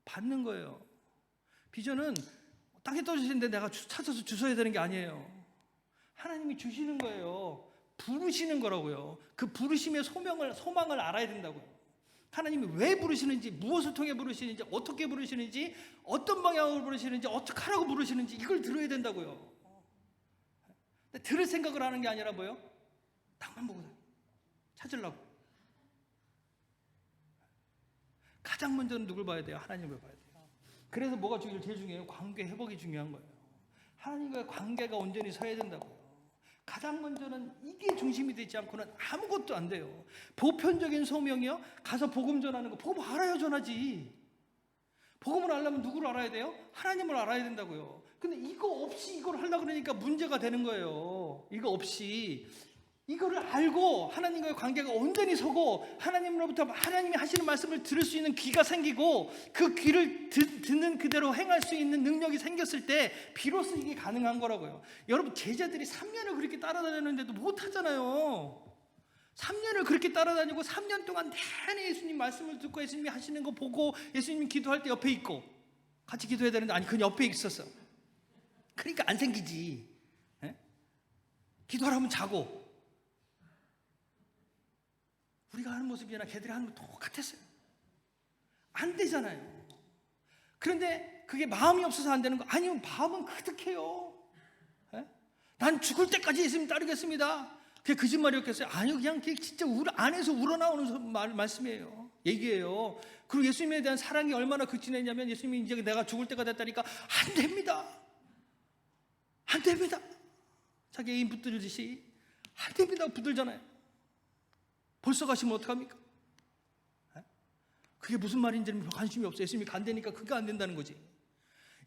받는 거예요. 비전은 땅에 떨어지는데 내가 찾아서 주워야 되는 게 아니에요. 하나님이 주시는 거예요. 부르시는 거라고요. 그 부르심의 소망을 알아야 된다고요. 하나님이 왜 부르시는지, 무엇을 통해 부르시는지, 어떻게 부르시는지, 어떤 방향으로 부르시는지, 어떻게 하라고 부르시는지, 이걸 들어야 된다고요. 근데 들을 생각을 하는 게 아니라 뭐예요? 땅만 보고 찾으려고. 가장 먼저는 누굴 봐야 돼요? 하나님을 봐야 돼요. 그래서 뭐가 제일 중요해요? 관계 회복이 중요한 거예요. 하나님과의 관계가 온전히 서야 된다고요. 가장 먼저는 이게 중심이 되지 않고는 아무것도 안 돼요. 보편적인 소명이요? 가서 복음 전하는 거, 복음 알아야 전하지. 복음을 알려면 누구를 알아야 돼요? 하나님을 알아야 된다고요. 근데 이거 없이 이걸 하려고 그러니까 문제가 되는 거예요. 이거 없이. 이거를 알고 하나님과의 관계가 온전히 서고, 하나님으로부터 하나님이 하시는 말씀을 들을 수 있는 귀가 생기고, 그 귀를 듣는 그대로 행할 수 있는 능력이 생겼을 때 비로소 이게 가능한 거라고요. 여러분, 제자들이 3년을 그렇게 따라다녔는데도 못하잖아요. 3년을 그렇게 따라다니고 3년 동안 내내 예수님 말씀을 듣고 예수님이 하시는 거 보고, 예수님이 기도할 때 옆에 있고 같이 기도해야 되는데, 아니 그 옆에 있었어. 그러니까 안 생기지. 예? 기도하라면 자고. 우리가 하는 모습이나 걔들이 하는 거 똑같았어요. 안 되잖아요. 그런데 그게 마음이 없어서 안 되는 거 아니면 마음은 가득해요. 예? 난 죽을 때까지 예수님 따르겠습니다. 그게 거짓말이었겠어요? 아니요, 그냥 그게 진짜 안에서 우러나오는 말씀이에요. 얘기예요. 그리고 예수님에 대한 사랑이 얼마나 극진했냐면 예수님이 이제 내가 죽을 때가 됐다니까 안 됩니다. 안 됩니다. 자기 애인 붙들듯이 안 됩니다. 붙들잖아요. 벌써 가시면 어떡합니까? 그게 무슨 말인지는 별 관심이 없어요. 예수님이 간다니까 그게 안 된다는 거지.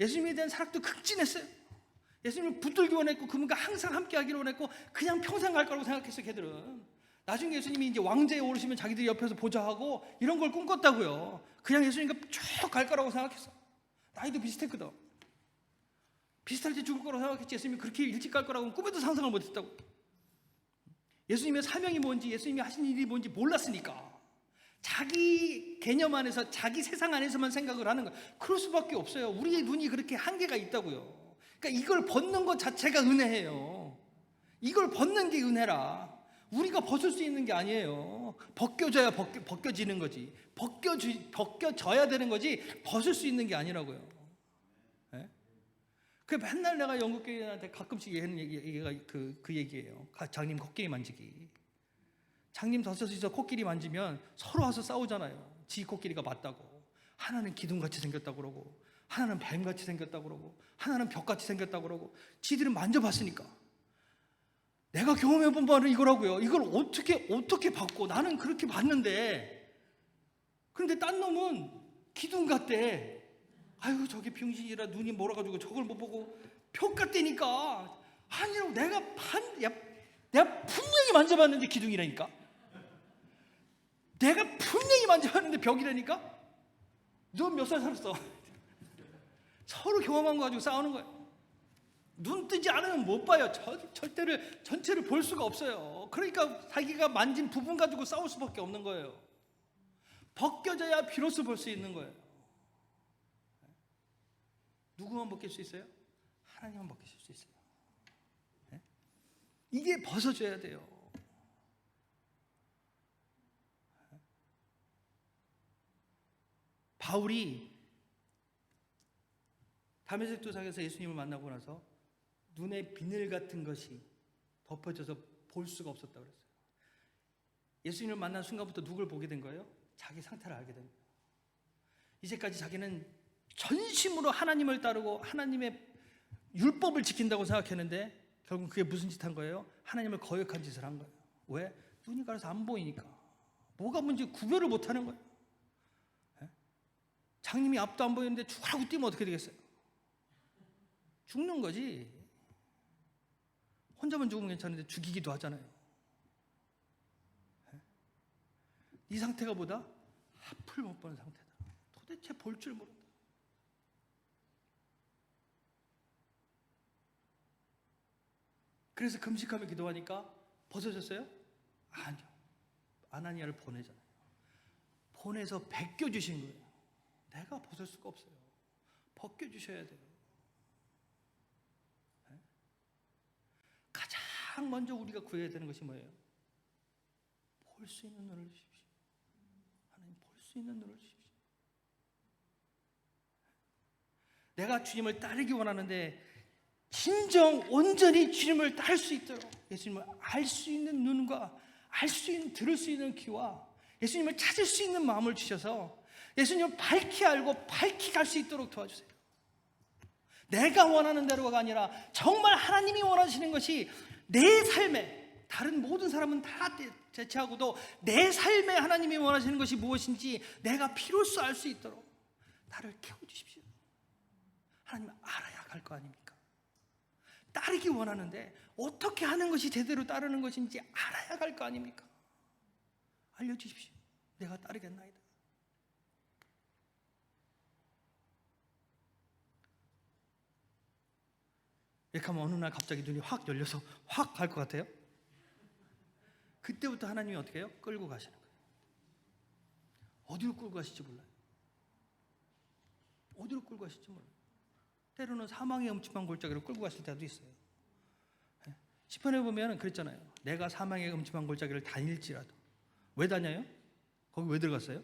예수님에 대한 사랑도 극진했어요. 예수님을 붙들기 원했고 그분과 항상 함께 하기를 원했고 그냥 평생 갈 거라고 생각했어요. 걔들은 나중에 예수님이 이제 왕좌에 오르시면 자기들이 옆에서 보좌하고 이런 걸 꿈꿨다고요. 그냥 예수님과 쭉 갈 거라고 생각했어. 나이도 비슷했거든. 비슷할 때 죽을 거라고 생각했지. 예수님이 그렇게 일찍 갈 거라고는 꿈에도 상상을 못했다고. 예수님의 사명이 뭔지, 예수님이 하신 일이 뭔지 몰랐으니까 자기 개념 안에서, 자기 세상 안에서만 생각을 하는 거예요. 그럴 수밖에 없어요. 우리의 눈이 그렇게 한계가 있다고요. 그러니까 이걸 벗는 것 자체가 은혜예요. 이걸 벗는 게 은혜라. 우리가 벗을 수 있는 게 아니에요. 벗겨져야 벗겨지는 거지. 벗겨져야 되는 거지 벗을 수 있는 게 아니라고요. 네? 그 맨날 내가 영국교인한테 가끔씩 하는 얘기가 그 얘기예요. 장님 코끼리 만지기. 장님 다섯이서 코끼리 만지면 서로 와서 싸우잖아요. 지 코끼리가 맞다고. 하나는 기둥같이 생겼다고 그러고 하나는 뱀같이 생겼다고 그러고 하나는 벽같이 생겼다고 그러고 지들은 만져봤으니까. 내가 경험해본 바는 이거라고요. 이걸 어떻게 봤고 나는 그렇게 봤는데 그런데 딴 놈은 기둥 같대. 아유 저게 병신이라 눈이 멀어가지고 저걸 못 보고 벽 같다니까. 아니라고. 내가 분명히 만져봤는데 기둥이라니까. 내가 분명히 만져봤는데 벽이라니까. 넌 몇 살 살았어? 서로 경험한 거 가지고 싸우는 거예요. 눈 뜨지 않으면 못 봐요. 전체를 볼 수가 없어요. 그러니까 자기가 만진 부분 가지고 싸울 수밖에 없는 거예요. 벗겨져야 비로소 볼 수 있는 거예요. 누구만 벗길 수 있어요? 하나님만 벗기실 수 있어요. 이게 벗어져야 돼요. 바울이 다메섹 도상에서 예수님을 만나고 나서 눈에 비늘 같은 것이 덮어져서 볼 수가 없었다고 그랬어요. 예수님을 만난 순간부터 누굴 보게 된 거예요? 자기 상태를 알게 된 거예요. 이제까지 자기는 전심으로 하나님을 따르고 하나님의 율법을 지킨다고 생각했는데 결국 그게 무슨 짓 한 거예요? 하나님을 거역한 짓을 한 거예요. 왜? 눈이 가려서 안 보이니까. 뭐가 뭔지 구별을 못 하는 거예요. 장님이 앞도 안 보이는데 죽으라고 뛰면 어떻게 되겠어요? 죽는 거지. 혼자만 죽으면 괜찮은데 죽이기도 하잖아요. 이 상태가 보다 앞을 못 보는 상태다. 도대체 볼 줄 모른다. 그래서 금식하며 기도하니까 벗어졌어요? 아니요. 아나니아를 보내잖아요. 보내서 벗겨주신 거예요. 내가 벗을 수가 없어요. 벗겨주셔야 돼요. 가장 먼저 우리가 구해야 되는 것이 뭐예요? 볼 수 있는 눈을 주십시오. 하나님 볼 수 있는 눈을 주십시오. 내가 주님을 따르기 원하는데 진정 온전히 주님을 따를 수 있도록 예수님을 알 수 있는 눈과 들을 수 있는 귀와 예수님을 찾을 수 있는 마음을 주셔서 예수님을 밝히 알고 밝히 갈 수 있도록 도와주세요. 내가 원하는 대로가 아니라 정말 하나님이 원하시는 것이 내 삶에, 다른 모든 사람은 다 제치하고도 내 삶에 하나님이 원하시는 것이 무엇인지 내가 비로소 알 수 있도록 나를 깨워주십시오. 하나님은 알아야 갈 거 아닙니까? 따르기 원하는데 어떻게 하는 것이 제대로 따르는 것인지 알아야 갈 거 아닙니까? 알려주십시오. 내가 따르겠나이다. 이렇게 하면 어느 날 갑자기 눈이 확 열려서 확 갈 것 같아요? 그때부터 하나님이 어떻게 해요? 끌고 가시는 거예요. 어디로 끌고 가실지 몰라요. 어디로 끌고 가실지 몰라요. 때로는 사망의 음침한 골짜기로 끌고 갔을 때도 있어요. 시편에 보면 그랬잖아요. 내가 사망의 음침한 골짜기를 다닐지라도. 왜 다녀요? 거기 왜 들어갔어요?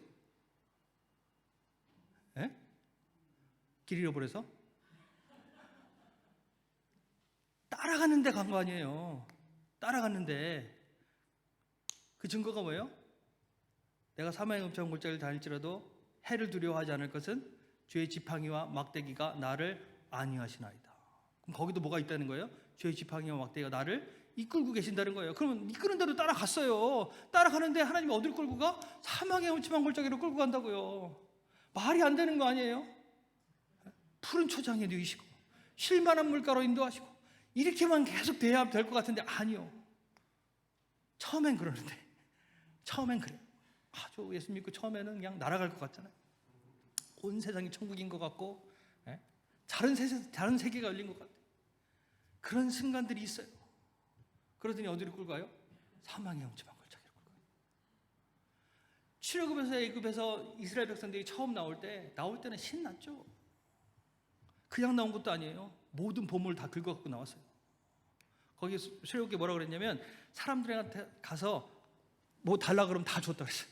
예? 길 잃어버려서? 따라갔는데 간 거 아니에요. 따라갔는데 그 증거가 뭐예요? 내가 사망의 음침한 골짜기를 다닐지라도 해를 두려워하지 않을 것은 주의 지팡이와 막대기가 나를 안위하시나이다. 그럼 거기도 뭐가 있다는 거예요? 주의 지팡이와 막대기가 나를 이끌고 계신다는 거예요. 그러면 이끄는 대로 따라갔어요. 따라가는데 하나님이 어디로 끌고 가? 사망의 음침한 골짜기로 끌고 간다고요. 말이 안 되는 거 아니에요? 푸른 초장에 누이시고 쉴만한 물가로 인도하시고 이렇게만 계속 돼야 될 것 같은데 아니요. 처음엔 그러는데 처음엔 그래요. 저 예수 믿고 처음에는 그냥 날아갈 것 같잖아요. 온 세상이 천국인 것 같고 다른 세계가 열린 것 같아요. 그런 순간들이 있어요. 그러더니 어디로 끌고 가요? 사망의 음침한 골짜기로 끌고 가요. 출애굽에서 애굽에서 이스라엘 백성들이 처음 나올 때는 신났죠. 그냥 나온 것도 아니에요. 모든 보물을 다 긁어갖고 나왔어요. 거기 출애굽에 뭐라고 그랬냐면 사람들한테 가서 뭐 달라 그러면 다 줬다 그랬어요.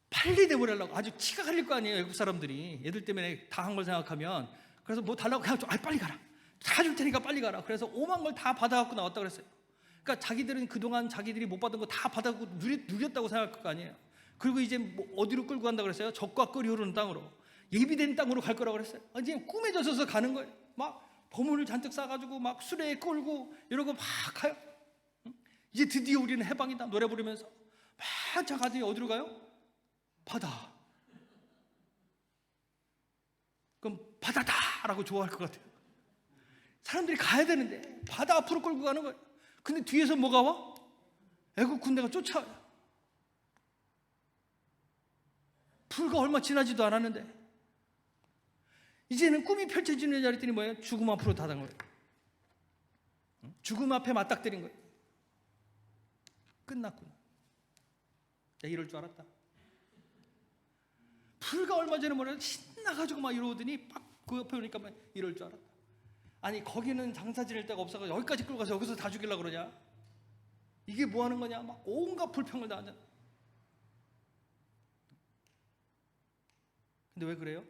빨리 내보내려고. 아주 치가 갈릴 거 아니에요. 애굽 사람들이 애들 때문에 다 한 걸 생각하면. 그래서 뭐 달라고 그냥 좀 빨리 가라. 다 줄 테니까 빨리 가라. 그래서 오만 걸 다 받아갖고 나왔다 그랬어요. 그러니까 자기들은 그동안 자기들이 못 받은 거 다 받아갖고 누렸다고 생각할 거 아니에요. 그리고 이제 뭐 어디로 끌고 간다 그랬어요? 적과 끓이 흐르는 땅으로, 예비된 땅으로 갈 거라고 그랬어요. 이제 꿈에 젖어서 가는 거예요. 막 보물을 잔뜩 싸가지고 막 수레에 끌고 이러고 막 가요. 이제 드디어 우리는 해방이다 노래 부르면서 막 가더니 어디로 가요? 바다. 그럼 바다다라고 좋아할 것 같아요. 사람들이 가야 되는데 바다 앞으로 끌고 가는 거예요. 근데 뒤에서 뭐가 와? 애국 군대가 쫓아와요. 불과 얼마 지나지도 않았는데 이제는 꿈이 펼쳐지는 자리 했더니 뭐예요? 죽음 앞으로 다가간 거예요. 죽음 앞에 맞닥뜨린 거예요. 끝났구나. 내가 이럴 줄 알았다. 불과 얼마 전에 뭐래요? 신나가지고 막 이러더니 막 그 옆에 오니까 막 이럴 줄 알았다. 아니 거기는 장사 지낼 데가 없어서 여기까지 끌고 가서 여기서 다 죽이려고 그러냐? 이게 뭐 하는 거냐? 막 온갖 불평을 다 하잖아. 근데 왜 그래요?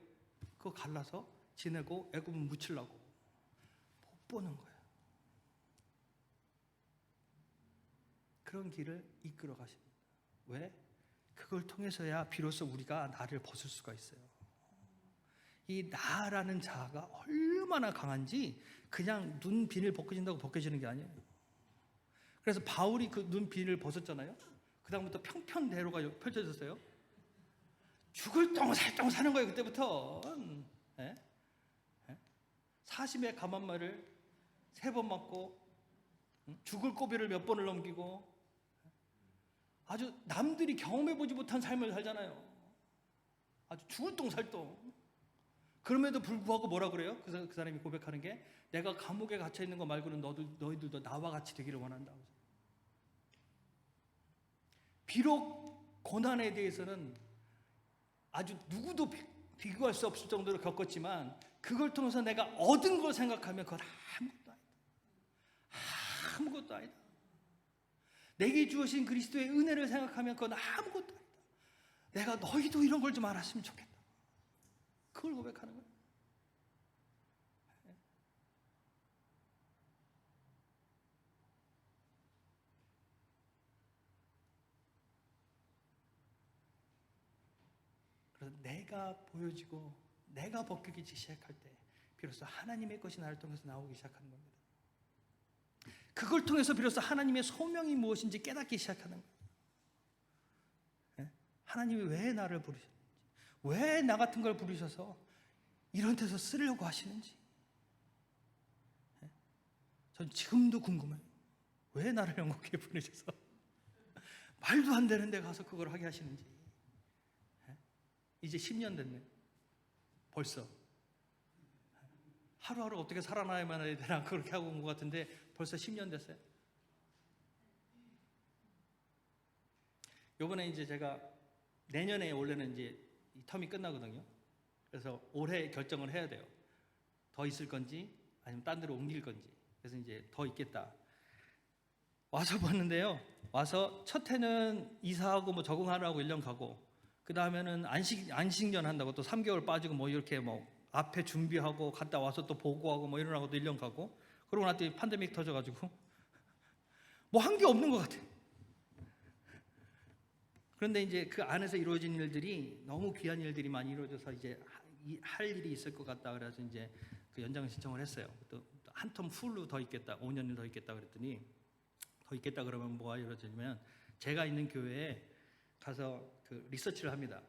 그거 갈라서 지내고 애굽은 묻히려고 못 보는 거예요. 그런 길을 이끌어 가십니다. 왜? 그걸 통해서야 비로소 우리가 나를 벗을 수가 있어요. 이 나라는 자아가 얼마나 강한지 그냥 눈 비늘 벗겨진다고 벗겨지는 게 아니에요. 그래서 바울이 그 눈 비늘 벗었잖아요. 그 다음부터 평평대로가 펼쳐졌어요. 죽을 똥 살 똥 사는 거예요. 그때부터 40의 감한말을 3번 맞고 죽을 고비를 몇 번을 넘기고 아주 남들이 경험해보지 못한 삶을 살잖아요. 아주 죽을 똥 살 똥. 그럼에도 불구하고 뭐라 그래요? 그 사람이 고백하는 게 내가 감옥에 갇혀 있는 거 말고는 너희들도 나와 같이 되기를 원한다. 비록 고난에 대해서는 아주 누구도 비교할 수 없을 정도로 겪었지만 그걸 통해서 내가 얻은 걸 생각하면 그건 아무것도 아니다. 아무것도 아니다. 내게 주어진 그리스도의 은혜를 생각하면 그건 아무것도 아니다. 내가 너희도 이런 걸 좀 알았으면 좋겠다. 그걸 고백하는 거예요. 그래서 내가 보여지고 내가 벗기기 시작할 때 비로소 하나님의 것이 나를 통해서 나오기 시작하는 겁니다. 그걸 통해서 비로소 하나님의 소명이 무엇인지 깨닫기 시작하는 거예요. 하나님이 왜 나를 부르셨는지, 왜 나 같은 걸 부르셔서 이런 데서 쓰려고 하시는지 전 지금도 궁금해요. 왜 나를 영국에 보내셔서 말도 안 되는 데 가서 그걸 하게 하시는지. 이제 10년 됐네. 벌써 하루하루 어떻게 살아나야만 해야 되나 그렇게 하고 온 것 같은데 벌써 10년 됐어요. 요번에 이제 제가 내년에 원래는 이제 이 텀이 끝나거든요. 그래서 올해 결정을 해야 돼요. 더 있을 건지 아니면 딴 데로 옮길 건지. 그래서 이제 더 있겠다. 와서 봤는데요. 와서 첫 해는 이사하고 뭐 적응하라고 1년 가고, 그 다음에는 안식년 한다고 또 3개월 빠지고 뭐 이렇게 뭐 앞에 준비하고 갔다 와서 또 보고하고 뭐 이러라고 또 1년 가고, 그러고 나더니 팬데믹 터져가지고 뭐 한 게 없는 것 같아. 그런데 이제 그 안에서 이루어진 일들이 너무 귀한 일들이 많이 이루어져서 이제 할 일이 있을 것 같다. 그래서 이제 그 연장을 신청을 했어요. 또 한 텀 풀로 더 있겠다, 5년 더 있겠다 그랬더니, 더 있겠다 그러면 뭐가 이루어지냐면 제가 있는 교회에 가서 그 리서치를 합니다.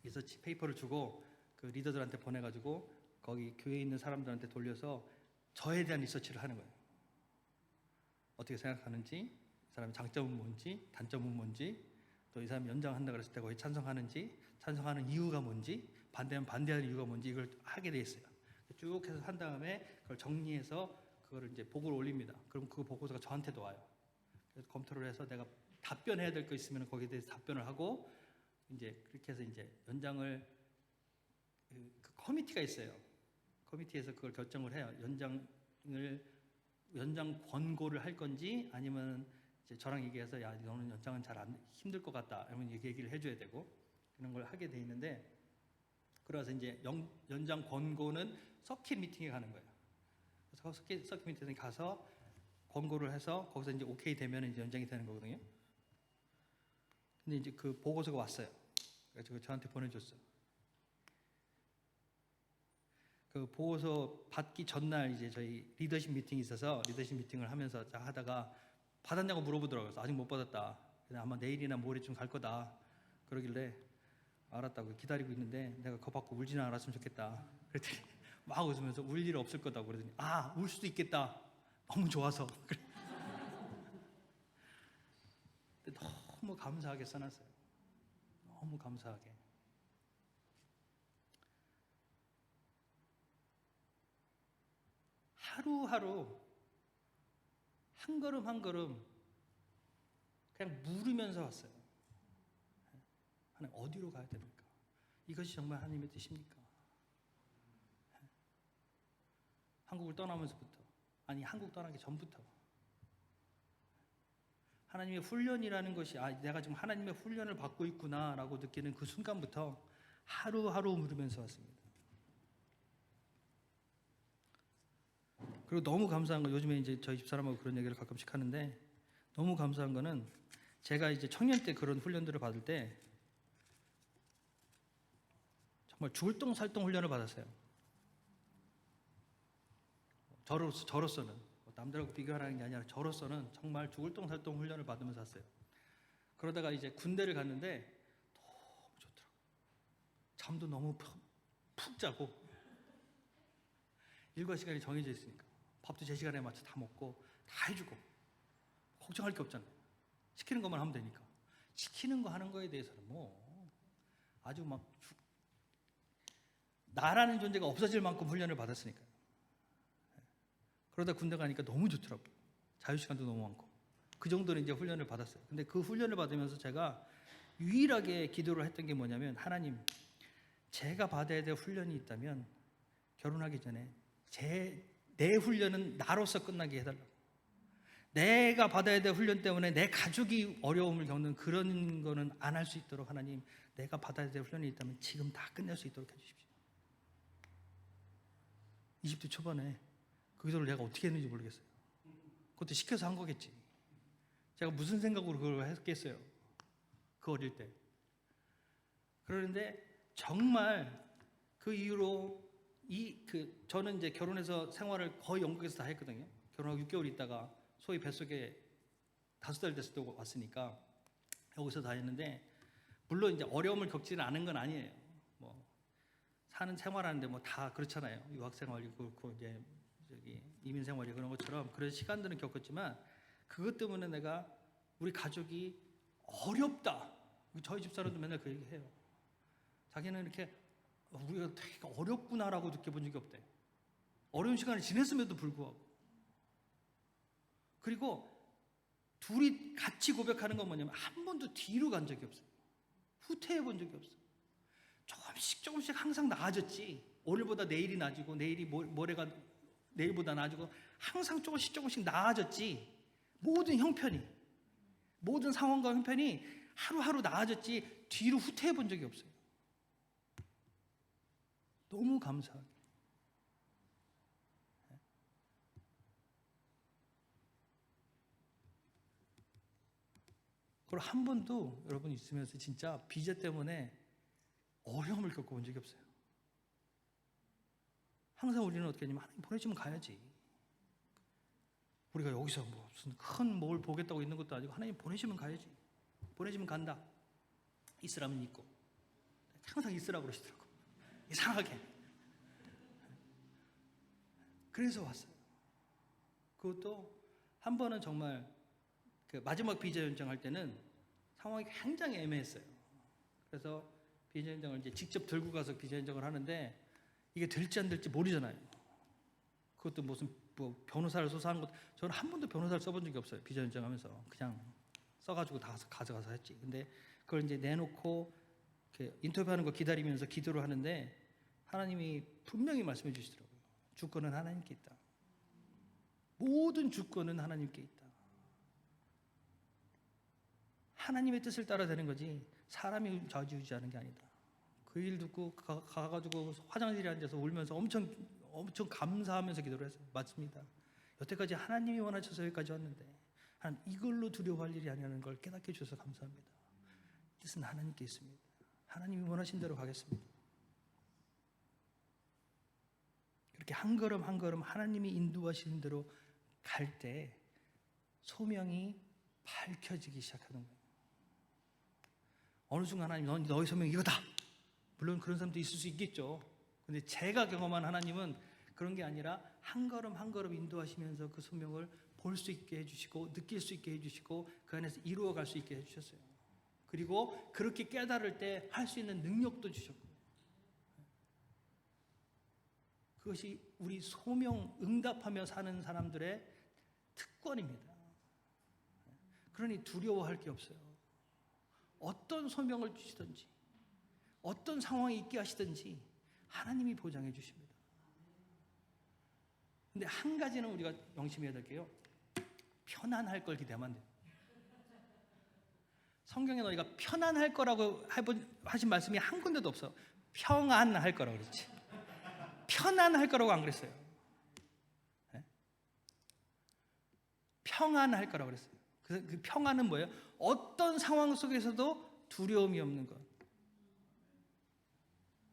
리서치 페이퍼를 주고 그 리더들한테 보내가지고 거기 교회에 있는 사람들한테 돌려서 저에 대한 리서치를 하는 거예요. 어떻게 생각하는지, 이 사람의 장점은 뭔지, 단점은 뭔지, 또 이 사람이 연장한다 그랬을 때 거기 찬성하는지, 찬성하는 이유가 뭔지, 반대하면 반대하는 이유가 뭔지, 이걸 하게 돼 있어요. 쭉 해서 한 다음에 그걸 정리해서 그거를 이제 보고를 올립니다. 그럼 그 보고서가 저한테도 와요. 그래서 검토를 해서 내가 답변해야 될 거 있으면 거기에 대해서 답변을 하고, 이제 그렇게 해서 이제 연장을, 그 커미티가 있어요. 커미티에서 그걸 결정을 해요. 연장 권고를 할 건지, 아니면 이제 저랑 얘기해서 야 너는 연장은 잘 안 힘들 것 같다, 그러면 얘기를 해줘야 되고, 그런 걸 하게 돼 있는데, 그래서 이제 연장 권고는 서킷 미팅에 가는 거예요. 그래서 서킷 미팅에 가서 권고를 해서 거기서 이제 오케이 되면 이제 연장이 되는 거거든요. 근데 이제 그 보고서가 왔어요. 그래서 저한테 보내줬어요. 그 보고서 받기 전날 이제 저희 리더십 미팅이 있어서 리더십 미팅을 하면서 하다가 받았냐고 물어보더라고요. 그래서 아직 못 받았다. 아마 내일이나 모레쯤 갈 거다. 그러길래 알았다고 기다리고 있는데, 내가 그거 받고 울지는 않았으면 좋겠다. 그랬더니 막 웃으면서 울 일 없을 거다고 그러더니 울 수도 있겠다. 너무 좋아서. 너무 감사하게 써놨어요. 너무 감사하게. 하루하루 한 걸음 한 걸음 그냥 물으면서 왔어요. 하나님, 어디로 가야 됩니까? 이것이 정말 하나님의 뜻입니까? 한국을 떠나면서부터, 아니 한국 떠나기 전부터 하나님의 훈련이라는 것이 내가 지금 하나님의 훈련을 받고 있구나라고 느끼는 그 순간부터 하루하루 물으면서 왔습니다. 그리고 너무 감사한 건, 요즘에 이제 저희 집사람하고 그런 얘기를 가끔씩 하는데, 너무 감사한 거는 제가 이제 청년 때 그런 훈련들을 받을 때 정말 죽을 똥살똥 훈련을 받았어요. 저로서는 남들하고 비교하라는 게 아니라 저로서는 정말 죽을 똥살똥 훈련을 받으면서 왔어요. 그러다가 이제 군대를 갔는데 너무 좋더라고요. 잠도 너무 푹 자고, 일과 시간이 정해져 있으니까 밥도 제 시간에 맞춰 다 먹고 다 해주고, 걱정할 게 없잖아요. 시키는 것만 하면 되니까. 시키는 거 하는 거에 대해서는 뭐 아주 막 나라는 존재가 없어질 만큼 훈련을 받았으니까요. 그러다 군대 가니까 너무 좋더라고요. 자유시간도 너무 많고. 그 정도는 이제 훈련을 받았어요. 근데 그 훈련을 받으면서 제가 유일하게 기도를 했던 게 뭐냐면, 하나님, 제가 받아야 될 훈련이 있다면 결혼하기 전에 내 훈련은 나로서 끝나게 해달라고. 내가 받아야 될 훈련 때문에 내 가족이 어려움을 겪는 그런 거는 안 할 수 있도록, 하나님, 내가 받아야 될 훈련이 있다면 지금 다 끝낼 수 있도록 해주십시오. 20대 초반에 그 기도를 내가 어떻게 했는지 모르겠어요. 그것도 시켜서 한 거겠지. 제가 무슨 생각으로 그걸 했겠어요, 그 어릴 때. 그런데 정말 그 이후로 저는 이제 결혼해서 생활을 거의 영국에서 다 했거든요. 결혼하고 6개월 있다가 소위 뱃속에 5살 됐을 때 왔으니까 여기서 다 했는데, 물론 이제 어려움을 겪지는 않은 건 아니에요. 뭐 사는 생활하는데 뭐 다 그렇잖아요. 유학 생활이고 그렇고 이제 이민 생활이 그런 것처럼 그런 시간들은 겪었지만, 그것 때문에 내가 우리 가족이 어렵다. 저희 집사람도 맨날 그 얘기해요. 자기는 이렇게 우리가 되게 어렵구나라고 느껴본 적이 없대. 어려운 시간을 지냈음에도 불구하고. 그리고 둘이 같이 고백하는 건 뭐냐면, 한 번도 뒤로 간 적이 없어요. 후퇴해 본 적이 없어요. 조금만 조금씩 항상 나아졌지. 오늘보다 내일이 나아지고 내일이 모레가 내일보다 나아지고 항상 조금씩 나아졌지. 모든 형편이, 모든 상황과 형편이 하루하루 나아졌지 뒤로 후퇴해 본 적이 없어요. 너무 감사하게. 그리고 한 번도 여러분 있으면서 진짜 비자 때문에 어려움을 겪어본 적이 없어요. 항상 우리는 어떻게 하냐면 하나님 보내주면 가야지. 우리가 여기서 무슨 큰 뭘 보겠다고 있는 것도 아니고 하나님 보내주면 가야지. 보내주면 간다. 있으라면 있고. 항상 있으라고 그러시더라고. 이상하게. 그래서 왔어요. 그것도 한 번은 정말 그 마지막 비자 연장할 때는 상황이 굉장히 애매했어요. 그래서 비자 연장을 이제 직접 들고 가서 비자 연장을 하는데 이게 될지 안 될지 모르잖아요. 그것도 무슨 뭐 변호사를 써서 하는 것, 저는 한 번도 변호사를 써본 적이 없어요. 비자 연장하면서 그냥 써가지고 다 가져가서 했지. 근데 그걸 이제 내놓고 이렇게 인터뷰하는 거 기다리면서 기도를 하는데 하나님이 분명히 말씀해 주시더라고요. 주권은 하나님께 있다. 모든 주권은 하나님께 있다. 하나님의 뜻을 따라 되는 거지 사람이 좌지우지하는 게 아니다. 그 일 듣고 가가지고 화장실에 앉아서 울면서 엄청 감사하면서 기도를 했어요. 맞습니다. 여태까지 하나님이 원하셔서 여기까지 왔는데 하나님 이걸로 두려워할 일이 아니라는 걸 깨닫게 해주셔서 감사합니다. 뜻은 하나님께 있습니다. 하나님이 원하신 대로 가겠습니다. 그렇게 한 걸음 한 걸음 하나님이 인도하시는 대로 갈 때 소명이 밝혀지기 시작하는 거예요. 어느 순간 하나님 너의 소명이 이거다. 물론 그런 사람도 있을 수 있겠죠. 근데 제가 경험한 하나님은 그런 게 아니라 한 걸음 한 걸음 인도하시면서 그 소명을 볼 수 있게 해주시고 느낄 수 있게 해주시고 그 안에서 이루어갈 수 있게 해주셨어요. 그리고 그렇게 깨달을 때 할 수 있는 능력도 주셨고, 그것이 우리 소명 응답하며 사는 사람들의 특권입니다. 그러니 두려워할 게 없어요. 어떤 소명을 주시든지 어떤 상황이 있게 하시든지 하나님이 보장해 주십니다. 근데 한 가지는 우리가 명심해야 될 게요, 편안할 걸 기대하면 안 돼요. 성경에 너희가 편안할 거라고 하신 말씀이 한 군데도 없어. 평안할 거라고 그랬지. 편안할 거라고 안 그랬어요. 네? 평안할 거라고 그랬어요. 그 평안은 뭐예요? 어떤 상황 속에서도 두려움이 없는 것,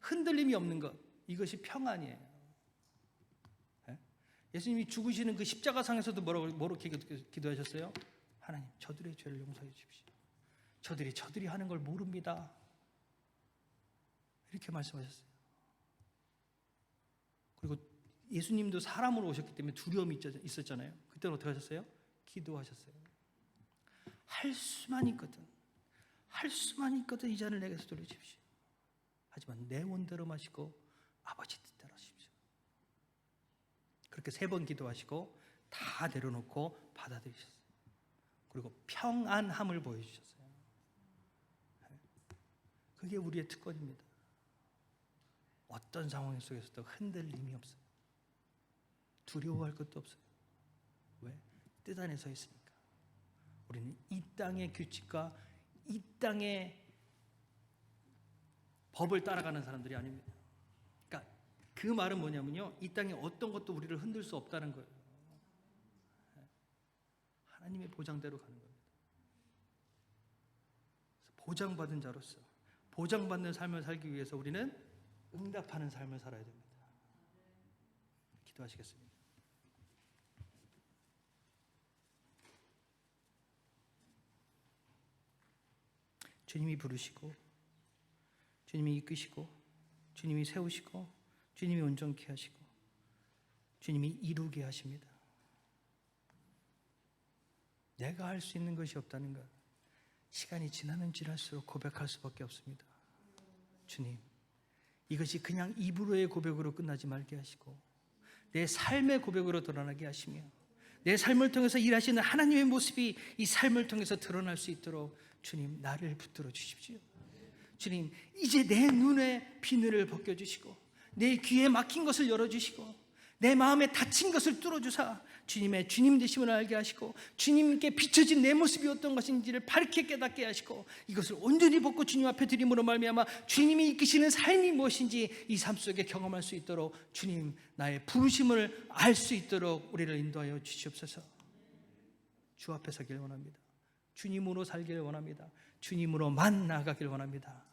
흔들림이 없는 것, 이것이 평안이에요. 네? 예수님이 죽으시는 그 십자가상에서도 뭐라고 기도하셨어요? 하나님, 저들의 죄를 용서해 주십시오. 저들이 하는 걸 모릅니다. 이렇게 말씀하셨어요. 그리고 예수님도 사람으로 오셨기 때문에 두려움이 있었잖아요. 그때는 어떻게 하셨어요? 기도하셨어요. 할 수만 있거든 이 잔을 내게서 돌려주십시오. 하지만 내 원대로 마시고 아버지 뜻대로 하십시오. 그렇게 3번 기도하시고 다 내려놓고 받아들이셨어요. 그리고 평안함을 보여주셨어요. 그게 우리의 특권입니다. 어떤 상황 속에서도 흔들림이 없어요. 두려워할 것도 없어요. 왜? 뜻 안에 서 있으니까. 우리는 이 땅의 규칙과 이 땅의 법을 따라가는 사람들이 아닙니다. 그러니까 그 말은 뭐냐면요, 이 땅에 어떤 것도 우리를 흔들 수 없다는 거예요. 하나님의 보장대로 가는 겁니다. 그래서 보장받은 자로서 보장받는 삶을 살기 위해서 우리는 응답하는 삶을 살아야 됩니다. 기도하시겠습니다. 주님이 부르시고 주님이 이끄시고 주님이 세우시고 주님이 온전케 하시고 주님이 이루게 하십니다. 내가 할 수 있는 것이 없다는 것, 시간이 지나면 지날수록 고백할 수밖에 없습니다. 주님, 이것이 그냥 입으로의 고백으로 끝나지 말게 하시고 내 삶의 고백으로 드러나게 하시며 내 삶을 통해서 일하시는 하나님의 모습이 이 삶을 통해서 드러날 수 있도록 주님, 나를 붙들어 주십시오. 주님, 이제 내 눈에 비늘을 벗겨주시고 내 귀에 막힌 것을 열어주시고 내 마음에 닫힌 것을 뚫어주사 주님의 주님 되심을 알게 하시고 주님께 비춰진 내 모습이 어떤 것인지를 밝게 깨닫게 하시고 이것을 온전히 벗고 주님 앞에 드림으로 말미암아 주님이 이끄시는 삶이 무엇인지 이 삶 속에 경험할 수 있도록 주님 나의 부르심을 알 수 있도록 우리를 인도하여 주시옵소서. 주 앞에 서길 원합니다. 주님으로 살길 원합니다. 주님으로만 나아가길 원합니다.